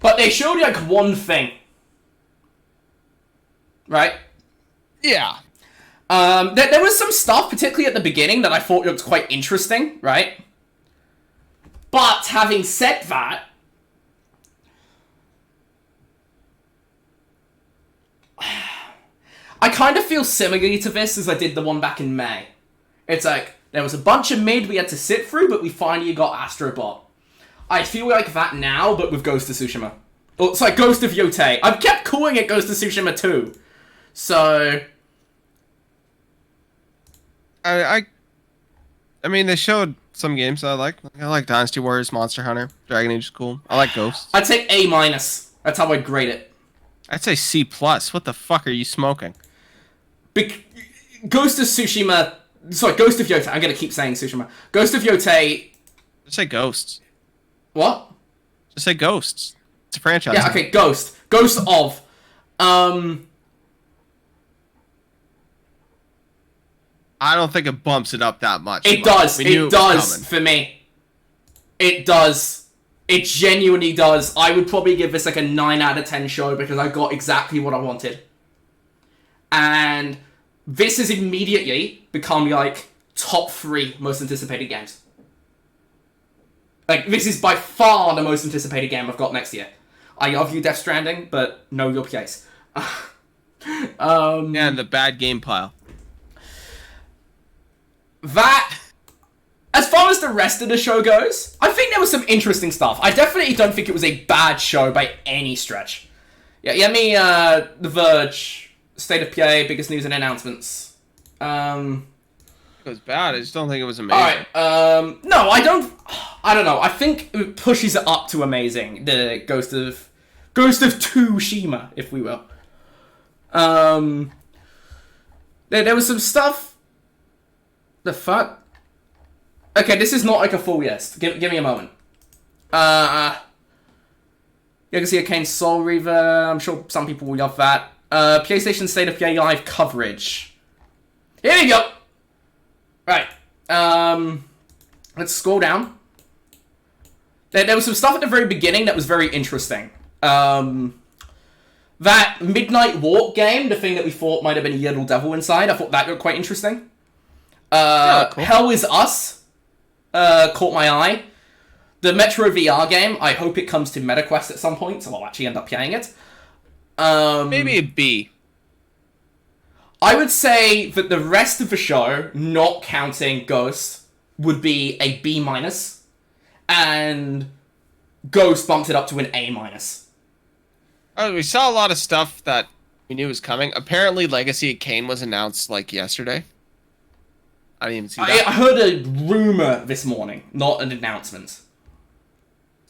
But they showed like one thing. Right? Yeah. There was some stuff, particularly at the beginning, that I thought looked quite interesting, right? But having said that, I kind of feel similarly to this as I did the one back in May. It's like, there was a bunch of mid we had to sit through, but we finally got Astrobot. I feel like that now, but with Ghost of Tsushima. Oh, sorry, Ghost of YOTEI. I've kept calling it Ghost of Tsushima 2. So... I mean, they showed some games that I like. I like Dynasty Warriors, Monster Hunter, Dragon Age is cool. I like Ghosts. I'd take A-. That's how I'd grade it. I'd say C+. What the fuck are you smoking? Ghost of Tsushima... Sorry, Ghost of YOTEI. I'm gonna keep saying Tsushima. Ghost of YOTEI... Just say Ghosts. What? Just say Ghosts. It's a franchise. Yeah, okay, Ghost. Ghost of... I don't think it bumps it up that much. It does. It does for me. It does. It genuinely does. I would probably give this like a 9 out of 10 show because I got exactly what I wanted. And this has immediately become like top 3 most anticipated games. Like, this is by far the most anticipated game I've got next year. I love you, Death Stranding, but know your place. Yeah, the bad game pile. That, as far far as the rest of the show goes, I think there was some interesting stuff. I definitely don't think it was a bad show by any stretch. Yeah, The Verge, State of PA, biggest news and announcements. It was bad. I just don't think it was amazing. Alright, no, I don't know. I think it pushes it up to amazing. The Ghost of Tsushima, if we will. There was some stuff. The fuck? Okay, this is not like a full yes. Give me a moment. You can see a Kane Soul Reaver. I'm sure some people will love that. PlayStation State of Play Live coverage. Here we go. Right. Let's scroll down. There was some stuff at the very beginning that was very interesting. That Midnight Walk game, the thing that we thought might have been a Little Devil inside, I thought that looked quite interesting. Cool. Hell is Us caught my eye. The Metro VR game, I hope it comes to MetaQuest at some point, so I'll actually end up playing it. Maybe a B. I would say that the rest of the show, not counting Ghost, would be a B-, and Ghost bumped it up to an A-. Oh, we saw a lot of stuff that we knew was coming. Apparently, Legacy of Kain was announced, like, yesterday. I didn't even see that. I heard a rumor this morning, not an announcement.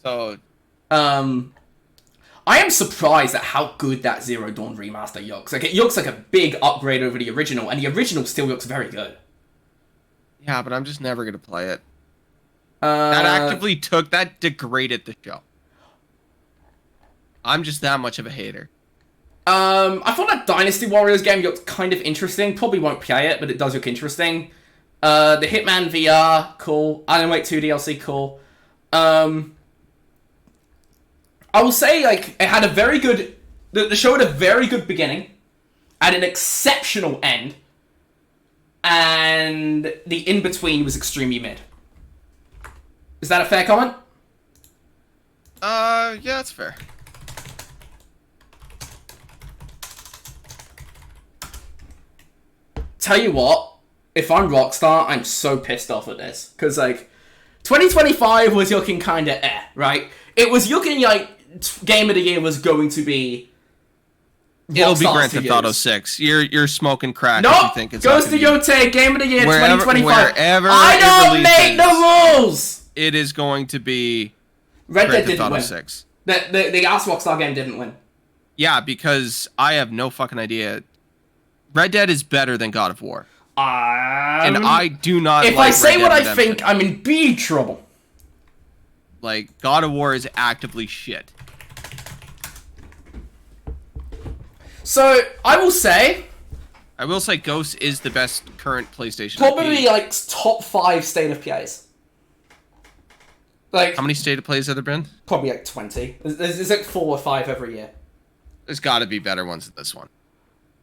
So, I am surprised at how good that Zero Dawn remaster looks. Like, it looks like a big upgrade over the original, and the original still looks very good. Yeah, but I'm just never gonna play it. That degraded the show. I'm just that much of a hater. I thought that Dynasty Warriors game looked kind of interesting. Probably won't play it, but it does look interesting. The Hitman VR, cool. Alan Wake 2 DLC, cool. I will say, like, it had a very good... The show had a very good beginning, and an exceptional end, and the in-between was extremely mid. Is that a fair comment? Yeah, that's fair. Tell you what, if I'm Rockstar, I'm so pissed off at this. Because, like, 2025 was looking kind of right? It was looking like Game of the Year was going to be... It'll be Grand Theft Auto 6. You're smoking crack if you think it's goes to YOTEI, Game of the Year 2025. Wherever I don't make the rules! It is going to be Red Dead Grand Theft Auto win. 6. The last Rockstar game didn't win. Yeah, because I have no fucking idea. Red Dead is better than God of War. And I do not If like I say Red what Dead I Redemption. think, I'm in big trouble. Like, God of War is actively shit. So, I will say Ghost is the best current PlayStation probably, IP. like, top 5 State of Plays. Like, how many State of Plays have there been? Probably, like, 20. There's like 4 or 5 every year. There's got to be better ones than this one.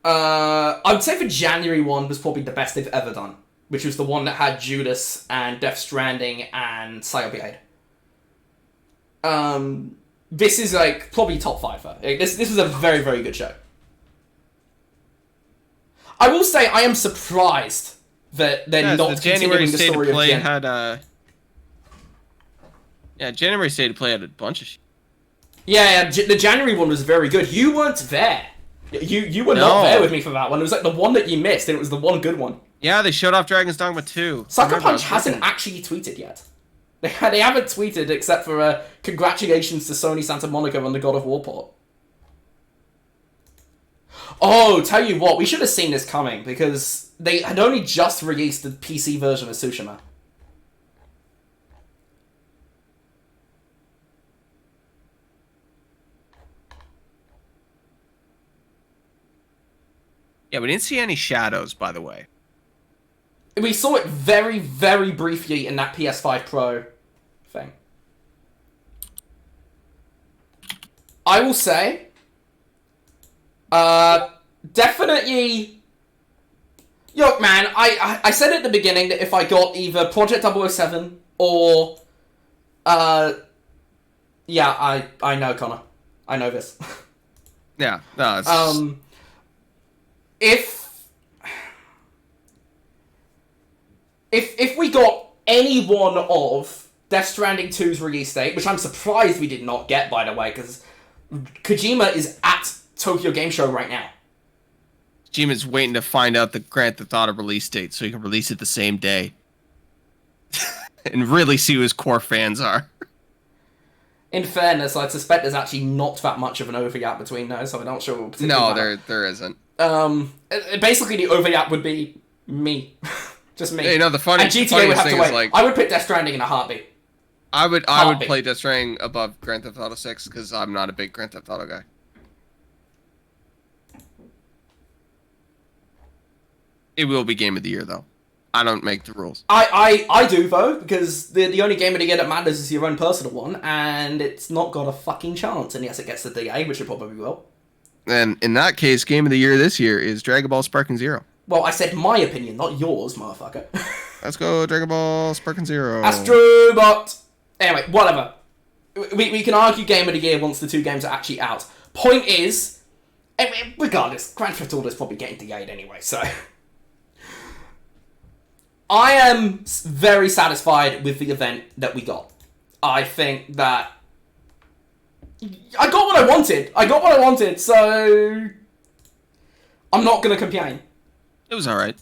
I would say the January one was probably the best they've ever done, which was the one that had Judas and Death Stranding and Cyberblade. This is, like, probably top 5 though. Like, this is a very, very good show. I will say I am surprised that they're not continuing the story of Jen. January State of Play had a bunch of shit. Yeah, the January one was very good. You weren't there. You were not there with me for that one. It was like the one that you missed, and it was the one good one. Yeah, they showed off Dragon's Dogma 2. Sucker Punch hasn't actually tweeted yet. They haven't tweeted except for congratulations to Sony Santa Monica on the God of War port. Oh, tell you what, we should have seen this coming, because they had only just released the PC version of Tsushima. Yeah, we didn't see any shadows, by the way. We saw it very, very briefly in that PS5 Pro thing. I will say, definitely... Look, man, I said at the beginning that if I got either Project 007 or... Yeah, I know, Connor. I know this. Yeah, no, it's... If we got any one of Death Stranding 2's release date, which I'm surprised we did not get, by the way, because Kojima is at Tokyo Game Show right now. Kojima's waiting to find out the Grand Theft Auto release date so he can release it the same day. And really see who his core fans are. In fairness, I suspect there's actually not that much of an overlap between those, so I'm not sure. No, there isn't. Basically, the overlap would be me. Just me. Yeah, you know, the funny, and GTA funny would have thing to wait. is, like, I would pick Death Stranding in a heartbeat. I would play Death Stranding above Grand Theft Auto 6 because I'm not a big Grand Theft Auto guy. It will be Game of the Year, though. I don't make the rules. I do, though, because the only Game of the Year that matters is your own personal one, and it's not got a fucking chance unless it gets the DA, which it probably will. And in that case, Game of the Year this year is Dragon Ball Sparking Zero. Well, I said my opinion, not yours, motherfucker. Let's go, Dragon Ball Sparking Zero. Astrobot! Anyway, whatever. We can argue Game of the Year once the two games are actually out. Point is, regardless, Grand Theft Auto is probably getting DA'd anyway, so... I am very satisfied with the event that we got. I think that... I got what I wanted. So... I'm not going to complain. It was alright.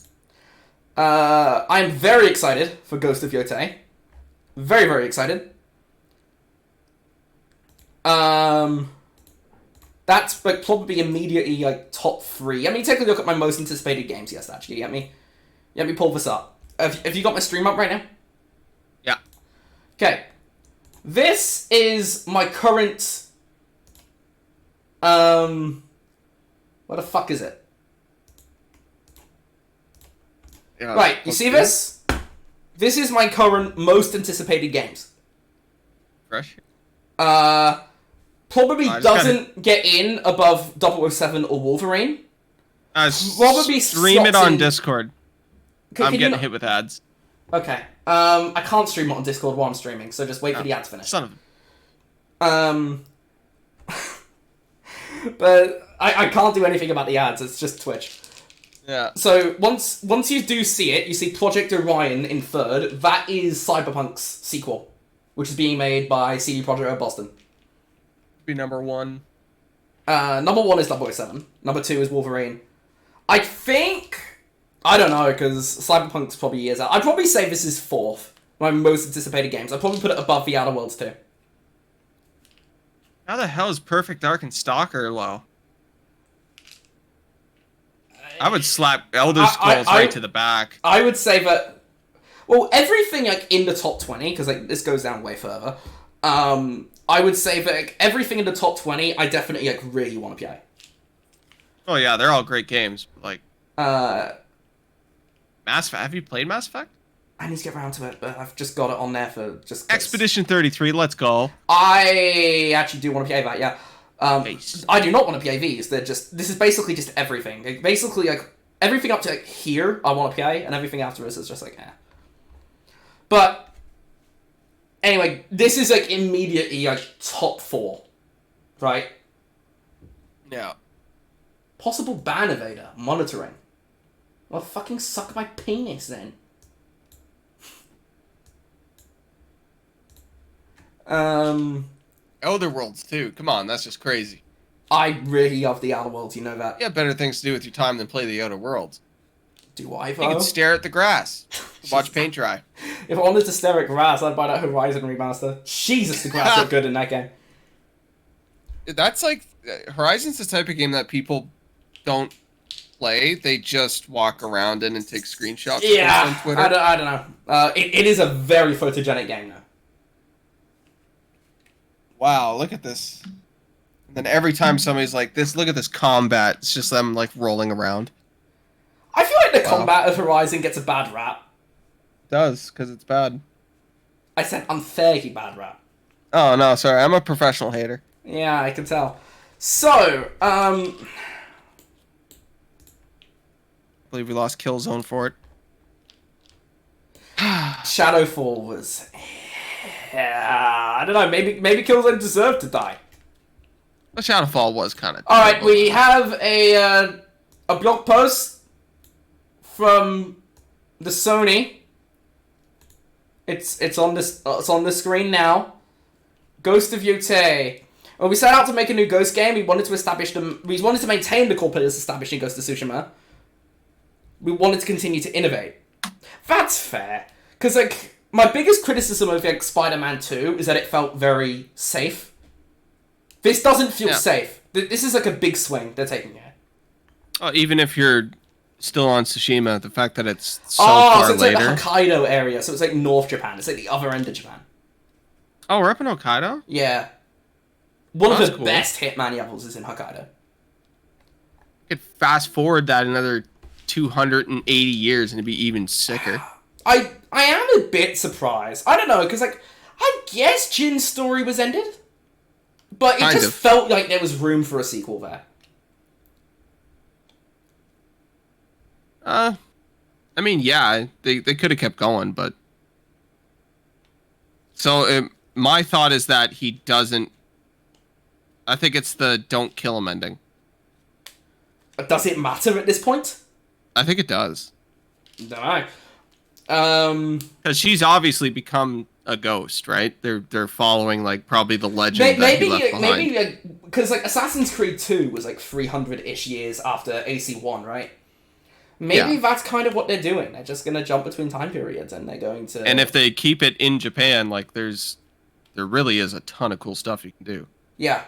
I'm very excited for Ghost of Yotei. Very, very excited. That's like probably immediately like top 3. I mean, take a look at my most anticipated games. Yes, actually, let me pull this up. Have you got my stream up right now? Yeah. Okay. This is my current... What the fuck is it? Yeah, right, you see this? This is my current most anticipated games. Fresh? Probably doesn't get in above 007 or Wolverine. Probably stream it on Discord. I'm getting hit with ads. Okay. I can't stream it on Discord while I'm streaming, so just wait for the ads to finish. Son of but I can't do anything about the ads, it's just Twitch. Yeah. So once you do see it, you see Project Orion in third. That is Cyberpunk's sequel, which is being made by CD Projekt Red Boston. Be number 1. Number 1 is 007. Number 2 is Wolverine. I think... I don't know, because Cyberpunk's probably years out. I'd probably say this is 4th. My most anticipated games. I'd probably put it above The Outer Worlds 2. How the hell is Perfect Dark and Stalker low? I would slap Elder Scrolls right to the back. I would say that... Well, everything like in the top 20, because like, this goes down way further. I would say that like, everything in the top 20, I definitely like really want to play. Oh yeah, they're all great games. Like... Mass Effect. Have you played Mass Effect? I need to get around to it, but I've just got it on there for just... Expedition 33, let's go. I actually do want to play that, yeah. I do not want to play these. They're just... This is basically just everything. Like, basically, like, everything up to like, here I want to play, and everything afterwards is just like, eh. But, anyway, this is like immediately like top 4. Right? Yeah. Possible ban evader. Monitoring. Well, fucking suck my penis then. Elder Worlds too. Come on, that's just crazy. I really love the Outer Worlds, you know that. You have better things to do with your time than play the Outer Worlds. Do I, though? You can stare at the grass. Watch paint dry. If I wanted to stare at grass, I'd buy that Horizon remaster. Jesus, the grass looked good in that game. That's like... Horizon's the type of game that people don't play. They just walk around in and take screenshots on Twitter. I don't know. It is a very photogenic game, though. Wow, look at this. And then every time somebody's like, look at this combat, it's just them, like, rolling around. I feel like the combat of Horizon gets a bad rap. It does, because it's bad. I said unfairly bad rap. Oh, no, sorry. I'm a professional hater. Yeah, I can tell. So, I believe we lost Killzone for it. Shadowfall was... Yeah, I don't know. Maybe Killzone deserved to die. The Shadowfall was kind of... Alright, we have a blog post from the Sony It's on this. It's on the screen now. Ghost of YOTEI. When we set out to make a new Ghost game, we wanted to establish them. We wanted to maintain the core pillars established in Ghost of Tsushima. We wanted to continue to innovate. That's fair, because like my biggest criticism of like Spider-Man 2 is that it felt very safe. This doesn't feel safe. This is like a big swing they're taking here. Even if you're still on Tsushima, the fact that it's so far so it's later. like the Hokkaido area, so it's like North Japan. It's like the other end of Japan. Oh, we're up in Hokkaido? Yeah. One of the cool. best Hitman levels is in Hokkaido. You could fast forward that another 280 years and it'd be even sicker. I am a bit surprised. I don't know, because like I guess Jin's story was ended, but it just felt like there was room for a sequel there. I mean, yeah, they could have kept going, but so my thought is that he doesn't. I think it's the don't kill him ending. Does it matter at this point? I think it does. Don't know. Because she's obviously become a ghost, right? They're following like probably the legend that he left behind. Maybe because like Assassin's Creed 2 was like 300-ish years after AC1, right? Maybe that's kind of what they're doing. They're just gonna jump between time periods, and they're going to. And if they keep it in Japan, like there really is a ton of cool stuff you can do. Yeah.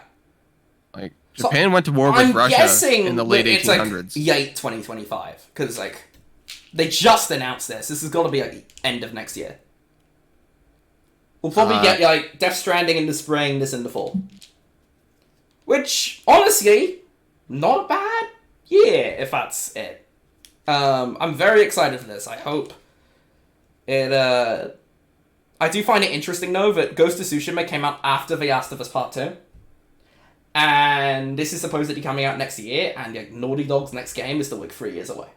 Like Japan went to war with Russia in the late 1800s. Like, 2025, because like they just announced this. This is gonna be at the end of next year. We'll probably get like Death Stranding in the spring, this in the fall. Which honestly, not a bad year if that's it. I'm very excited for this. I hope it. I do find it interesting though that Ghost of Tsushima came out after The Last of Us Part 2. And this is supposedly coming out next year, and like, Naughty Dog's next game is still like 3 years away.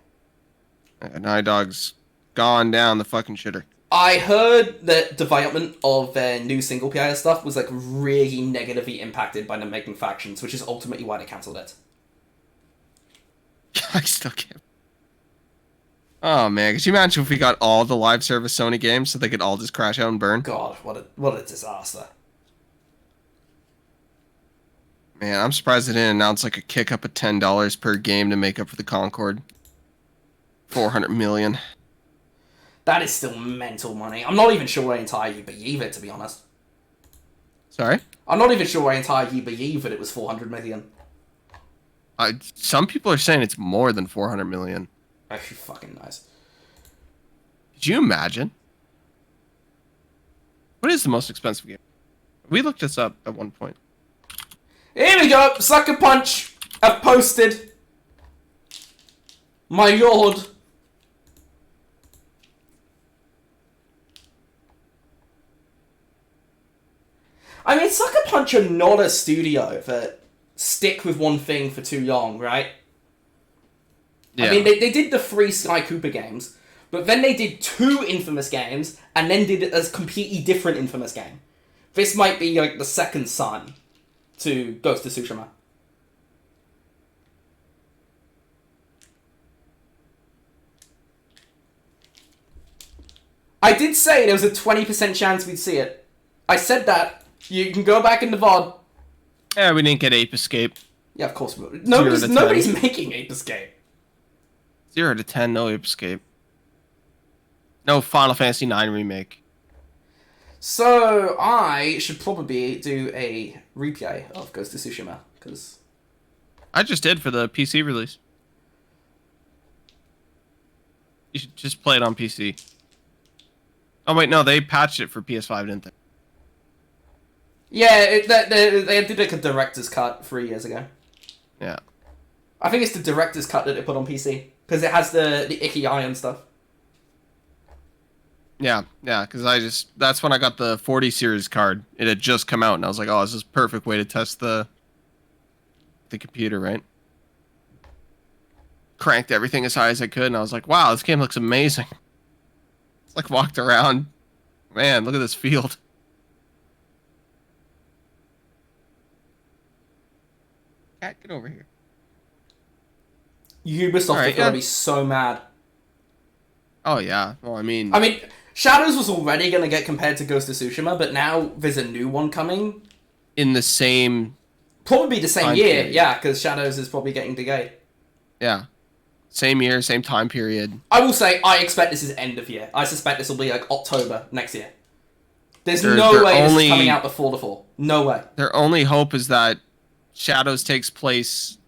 Naughty Dog's gone down the fucking shitter. I heard that development of their new single player stuff was like really negatively impacted by them making factions, which is ultimately why they cancelled it. I still can't. Oh man, could you imagine if we got all the live service Sony games so they could all just crash out and burn? God, what a disaster. Man, I'm surprised they didn't announce like a kick up of $10 per game to make up for the Concord. 400 million. That is still mental money. I'm not even sure I entirely believe it, to be honest. Sorry? I'm not even sure I entirely believe that it was 400 million. Some people are saying it's more than 400 million. Actually, fucking nice. Could you imagine? What is the most expensive game? We looked this up at one point. Here we go! Sucker Punch! I've posted. My lord. I mean, Sucker Punch are not a studio that stick with one thing for too long, right? Yeah. I mean, they did the 3 Sly Cooper games, but then they did 2 Infamous games, and then did a completely different Infamous game. This might be, like, the second son to Ghost of Tsushima. I did say there was a 20% chance we'd see it. I said that. You can go back in the VOD. Yeah, we didn't get Ape Escape. Yeah, of course. Nobody's making Ape Escape. 0 to 10, no Ape Escape. No Final Fantasy IX remake. So, I should probably do a replay of Ghost of Tsushima, because... I just did for the PC release. You should just play it on PC. Oh wait, no, they patched it for PS5, didn't they? Yeah, they did like a director's cut 3 years ago. Yeah. I think it's the director's cut that they put on PC, because it has the icky eye and stuff. Yeah, because that's when I got the 40 series card. It had just come out, and I was like, oh, this is a perfect way to test the computer, right? Cranked everything as high as I could, and I was like, wow, this game looks amazing. It's like walked around. Man, look at this field. Cat, get over here. Ubisoft are going to be so mad. Oh, yeah. Well, I mean, Shadows was already going to get compared to Ghost of Tsushima, but now there's a new one coming. In the same... Probably the same year, period. yeah, because Shadows is probably getting delayed. Yeah. Same year, same time period. I will say, I expect this is end of year. I suspect this will be like October next year. There's no way this is coming out before the fall. No way. Their only hope is that Shadows takes place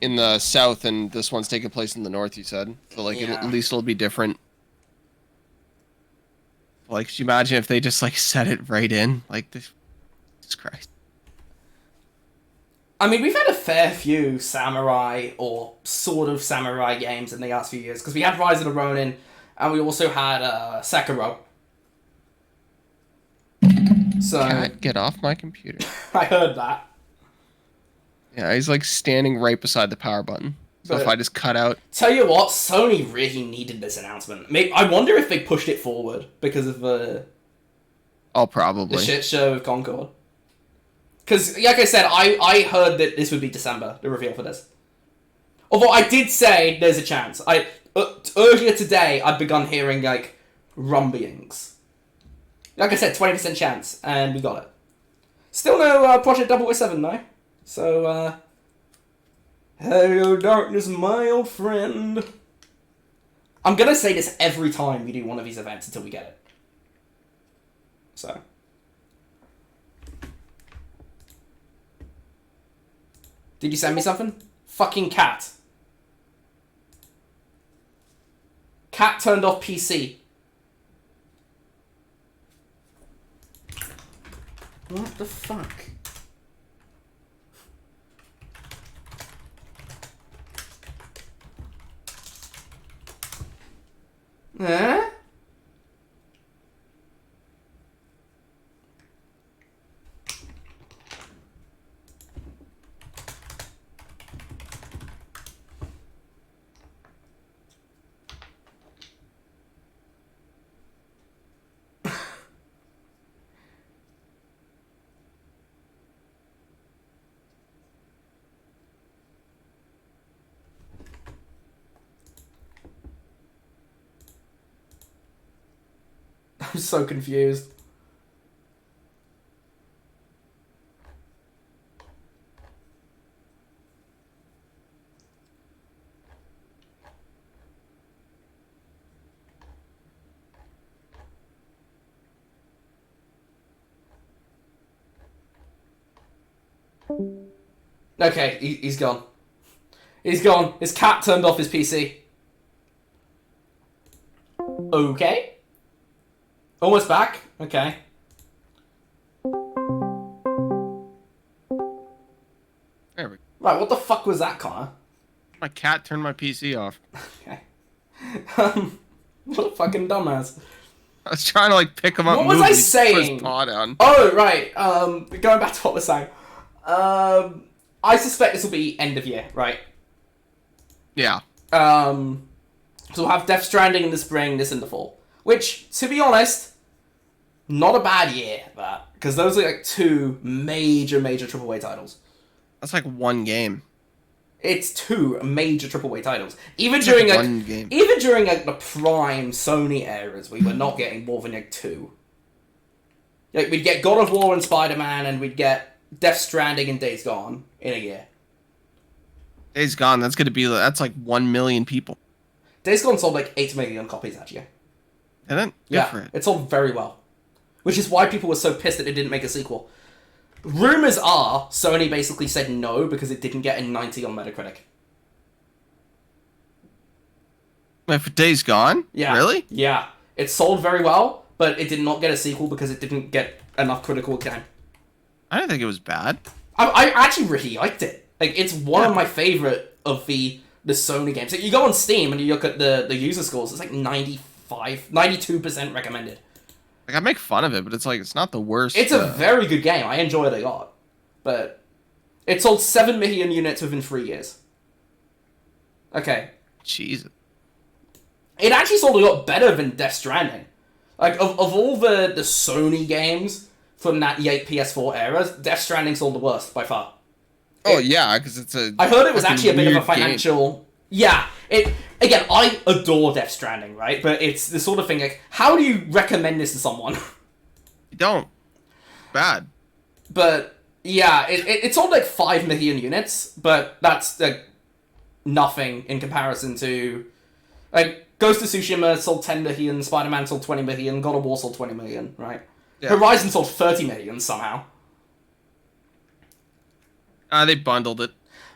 in the south and this one's taking place in the north, you said. So, like, Yeah. at least it'll be different. Like, could you imagine if they just, like, set it right in? Like, this... Jesus Christ. I mean, we've had a fair few samurai or sort of samurai games in the last few years, because we had Rise of the Ronin, and we also had Sekiro. So Cat, get off my computer. I heard that. Yeah, he's like standing right beside the power button. So But if I just cut out... Tell you what, Sony really needed this announcement. Maybe, I wonder if they pushed it forward because of the probably. the shit show of Concord. Because, like I said, I heard that this would be December, the reveal for this. Although I did say there's a chance. Earlier today, I'd begun hearing, like, rumblings. Like I said, 20% chance, and we got it. Still no Project 007, though. So, hello, darkness, my old friend. I'm gonna say this every time we do one of these events until we get it. So. Did you send me something? Fucking cat. Cat turned off PC. What the fuck? Huh? I'm so confused. Okay, he's gone. He's gone. His cat turned off his PC. Okay. Almost back? Okay. There we go. Right, what the fuck was that, Connor? My cat turned my PC off. Okay. What a fucking dumbass. I was trying to, like, pick him up. What was I put his saying? paw down. Oh, right. Going back to what we're saying. I suspect this will be end of year, right? Yeah. So we'll have Death Stranding in the spring, this in the fall. Which, to be honest, not a bad year, that. Because those are like two major AAA titles. That's like one game. It's two major AAA titles. Even It's during like like one game. even during like the prime Sony eras, we were not getting more than like two. Like we'd get God of War and Spider-Man, and we'd get Death Stranding and Days Gone in a year. Days Gone, that's like 1 million people. Days Gone sold like 8 million copies that year. Didn't? Good Yeah, for it. it sold very well. Which is why people were so pissed that it didn't make a sequel. Rumors are Sony basically said no because it didn't get a 90 on Metacritic. Wait, for Days Gone? Yeah. Really? Yeah. It sold very well, but it did not get a sequel because it didn't get enough critical acclaim. I didn't think it was bad. I actually really liked it. Like, it's one of my favorite of the Sony games. Like, you go on Steam and you look at the user scores, it's like 92% recommended. Like, I make fun of it, but it's like, it's not the worst. It's a very good game. I enjoy it a lot. But it sold 7 million units within 3 years. Okay. Jesus. It actually sold a lot better than Death Stranding. Like, of all the Sony games from that late PS4 era, Death Stranding sold the worst, by far. Oh, yeah, because it's a... I heard it was actually a bit of a weird game. financial... Yeah, again, I adore Death Stranding, right? But it's the sort of thing like, how do you recommend this to someone? You don't. Bad. But yeah, it sold like 5 million units, but that's like nothing in comparison to like Ghost of Tsushima sold 10 million, Spider-Man sold 20 million, God of War sold 20 million, right? Yeah. Horizon sold 30 million somehow. They bundled it.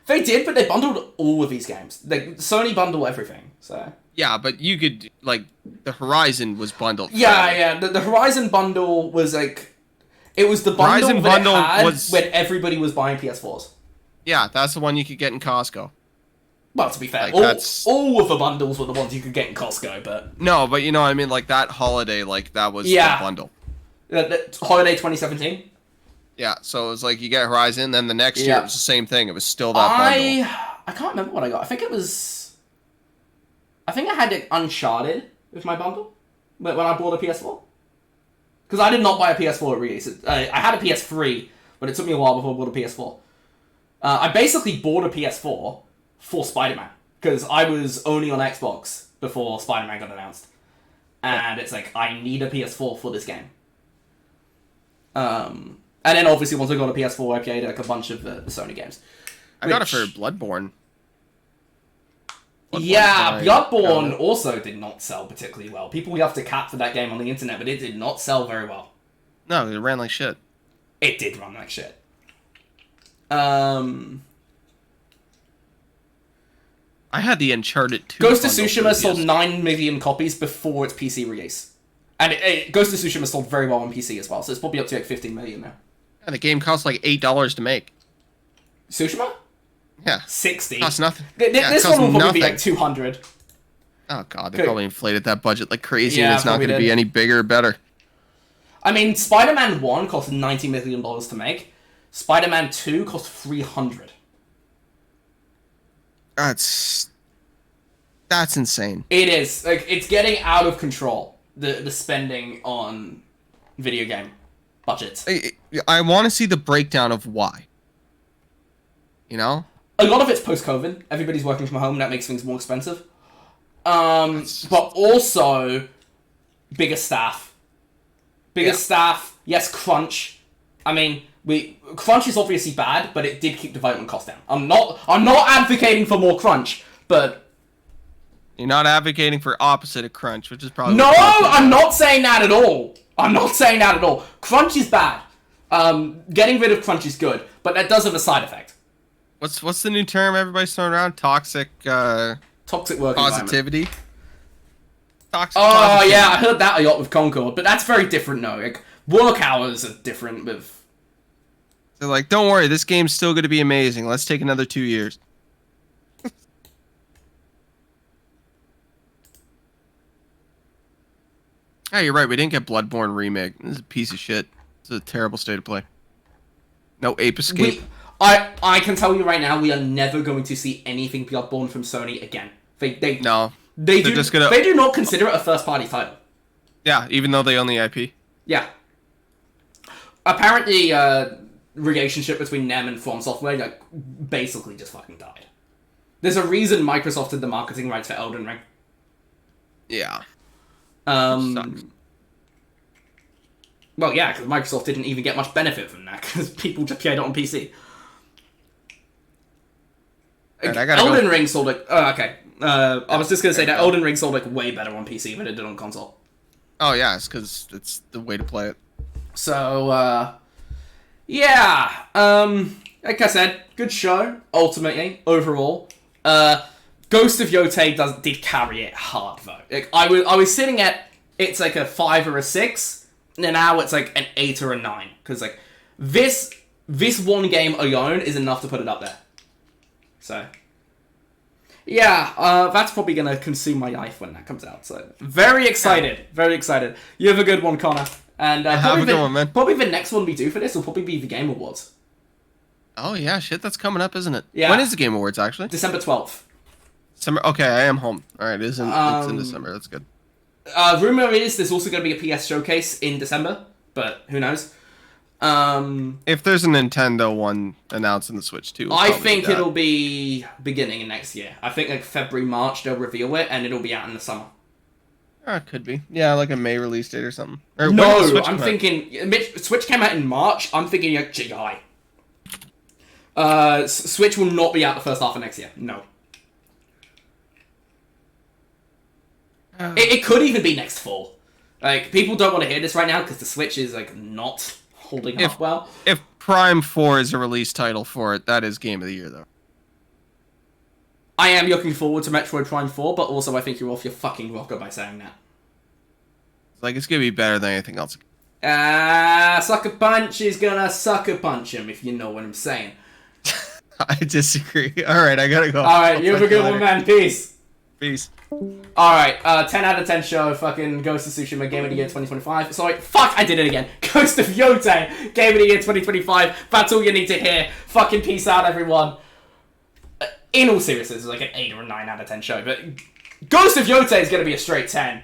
They did, but they bundled all of these games. Sony bundle everything, so. Yeah, but you could, like, the Horizon was bundled. Yeah. The Horizon bundle was, like, it was the bundle Horizon that bundle it had was... when everybody was buying PS4s. Yeah, that's the one you could get in Costco. Well, to be fair, like, all of the bundles were the ones you could get in Costco, but... No, but you know what I mean? Like, that holiday, like, that was the bundle. Holiday 2017? Yeah, so it was like you get Horizon, then the next year it was the same thing. It was still that bundle. I can't remember what I got. I think I had it Uncharted with my bundle when I bought a PS4. Because I did not buy a PS4 at release. I had a PS3, but it took me a while before I bought a PS4. I basically bought a PS4 for Spider-Man. Because I was only on Xbox before Spider-Man got announced. And it's like, I need a PS4 for this game. And then obviously once I got a PS4, I played like a bunch of the Sony games. I got it for Bloodborne. Yeah, Bloodborne also did not sell particularly well. People have to cap for that game on the internet, but it did not sell very well. No, it ran like shit. It did run like shit. I had the Uncharted 2. Ghost of Tsushima sold 9 million copies before its PC release. And Ghost of Tsushima sold very well on PC as well, so it's probably up to like 15 million now. And the game costs like $8 to make. Tsushima? Yeah. 60. Costs nothing. This one will probably be like 200. Oh god, they probably inflated that budget like crazy, Yeah, and it's not going to be any bigger or better. I mean, Spider-Man 1 cost $90 million to make. Spider-Man 2 cost $300. That's insane. It is. Like, it's getting out of control, the spending on video game budgets. I want to see the breakdown of why. You know? A lot of it's post-COVID. Everybody's working from home. That makes things more expensive. But also, bigger staff. Staff. Yes, crunch. I mean, crunch is obviously bad, but it did keep development costs down. I'm not advocating for more crunch, but... You're not advocating for opposite of crunch, which is probably... No, I'm not saying that at all. Crunch is bad. Getting rid of crunch is good, but that does have a side effect. What's the new term everybody's throwing around? Toxic work positivity. Toxic positivity. Yeah, I heard that a lot with Concord, but that's very different now. Like, work hours are different with... They're like, don't worry, this game's still going to be amazing. Let's take another 2 years. Yeah, you're right. We didn't get Bloodborne remake. This is a piece of shit. This is a terrible state of play. No Ape Escape. I can tell you right now, we are never going to see anything Bloodborne from Sony again. They do not consider it a first-party title. Yeah, even though they own the IP. Yeah. Apparently, relationship between them and From Software like basically just fucking died. There's a reason Microsoft did the marketing rights for Elden Ring. Yeah. Well, yeah, because Microsoft didn't even get much benefit from that, because people just played it on PC. Right, Elden Ring sold like... Oh, okay. I was just going to say that Elden Ring sold like way better on PC than it did on console. Oh, yeah, it's because it's the way to play it. So, yeah. Like I said, good show, ultimately, overall. Ghost of YOTEI did carry it hard, though. Like, I was sitting at... It's like a 5 or a 6... And now it's like an 8 or a 9. Because like this one game alone is enough to put it up there. So yeah, that's probably gonna consume my life when that comes out. So very excited, very excited. You have a good one, Connor. And have a good one, man. Probably the next one we do for this will probably be the Game Awards. Oh yeah, shit, that's coming up, isn't it? Yeah. When is the Game Awards actually? December 12th. Okay, I am home. All right, it's in December. That's good. Rumor is there's also going to be a PS showcase in December, but who knows? If there's a Nintendo one announced in the Switch too, I think it'll be beginning of next year. I think like February, March they'll reveal it, and it'll be out in the summer. It could be. Yeah, like a May release date or something. Or No, I'm thinking Switch came out in March. I'm thinking like July. Switch will not be out the first half of next year. No. It could even be next fall. Like, people don't want to hear this right now because the Switch is like not holding up well. If Prime 4 is a release title for it, that is Game of the Year though. I am looking forward to Metroid Prime 4, but also I think you're off your fucking rocker by saying that. Like, it's gonna be better than anything else. Sucker Punch is gonna sucker punch him, if you know what I'm saying. I disagree. Alright, I gotta go. Alright, you have a good one, man. Peace. Peace. Alright, 10 out of 10 show, fucking Ghost of Tsushima Game of the Year 2025. Sorry, fuck, I did it again. Ghost of YOTEI Game of the Year 2025. That's all you need to hear. Fucking peace out, everyone. In all seriousness, it's like an 8 or a 9 out of 10 show, but Ghost of YOTEI is gonna be a straight 10.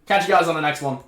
Catch you guys on the next one.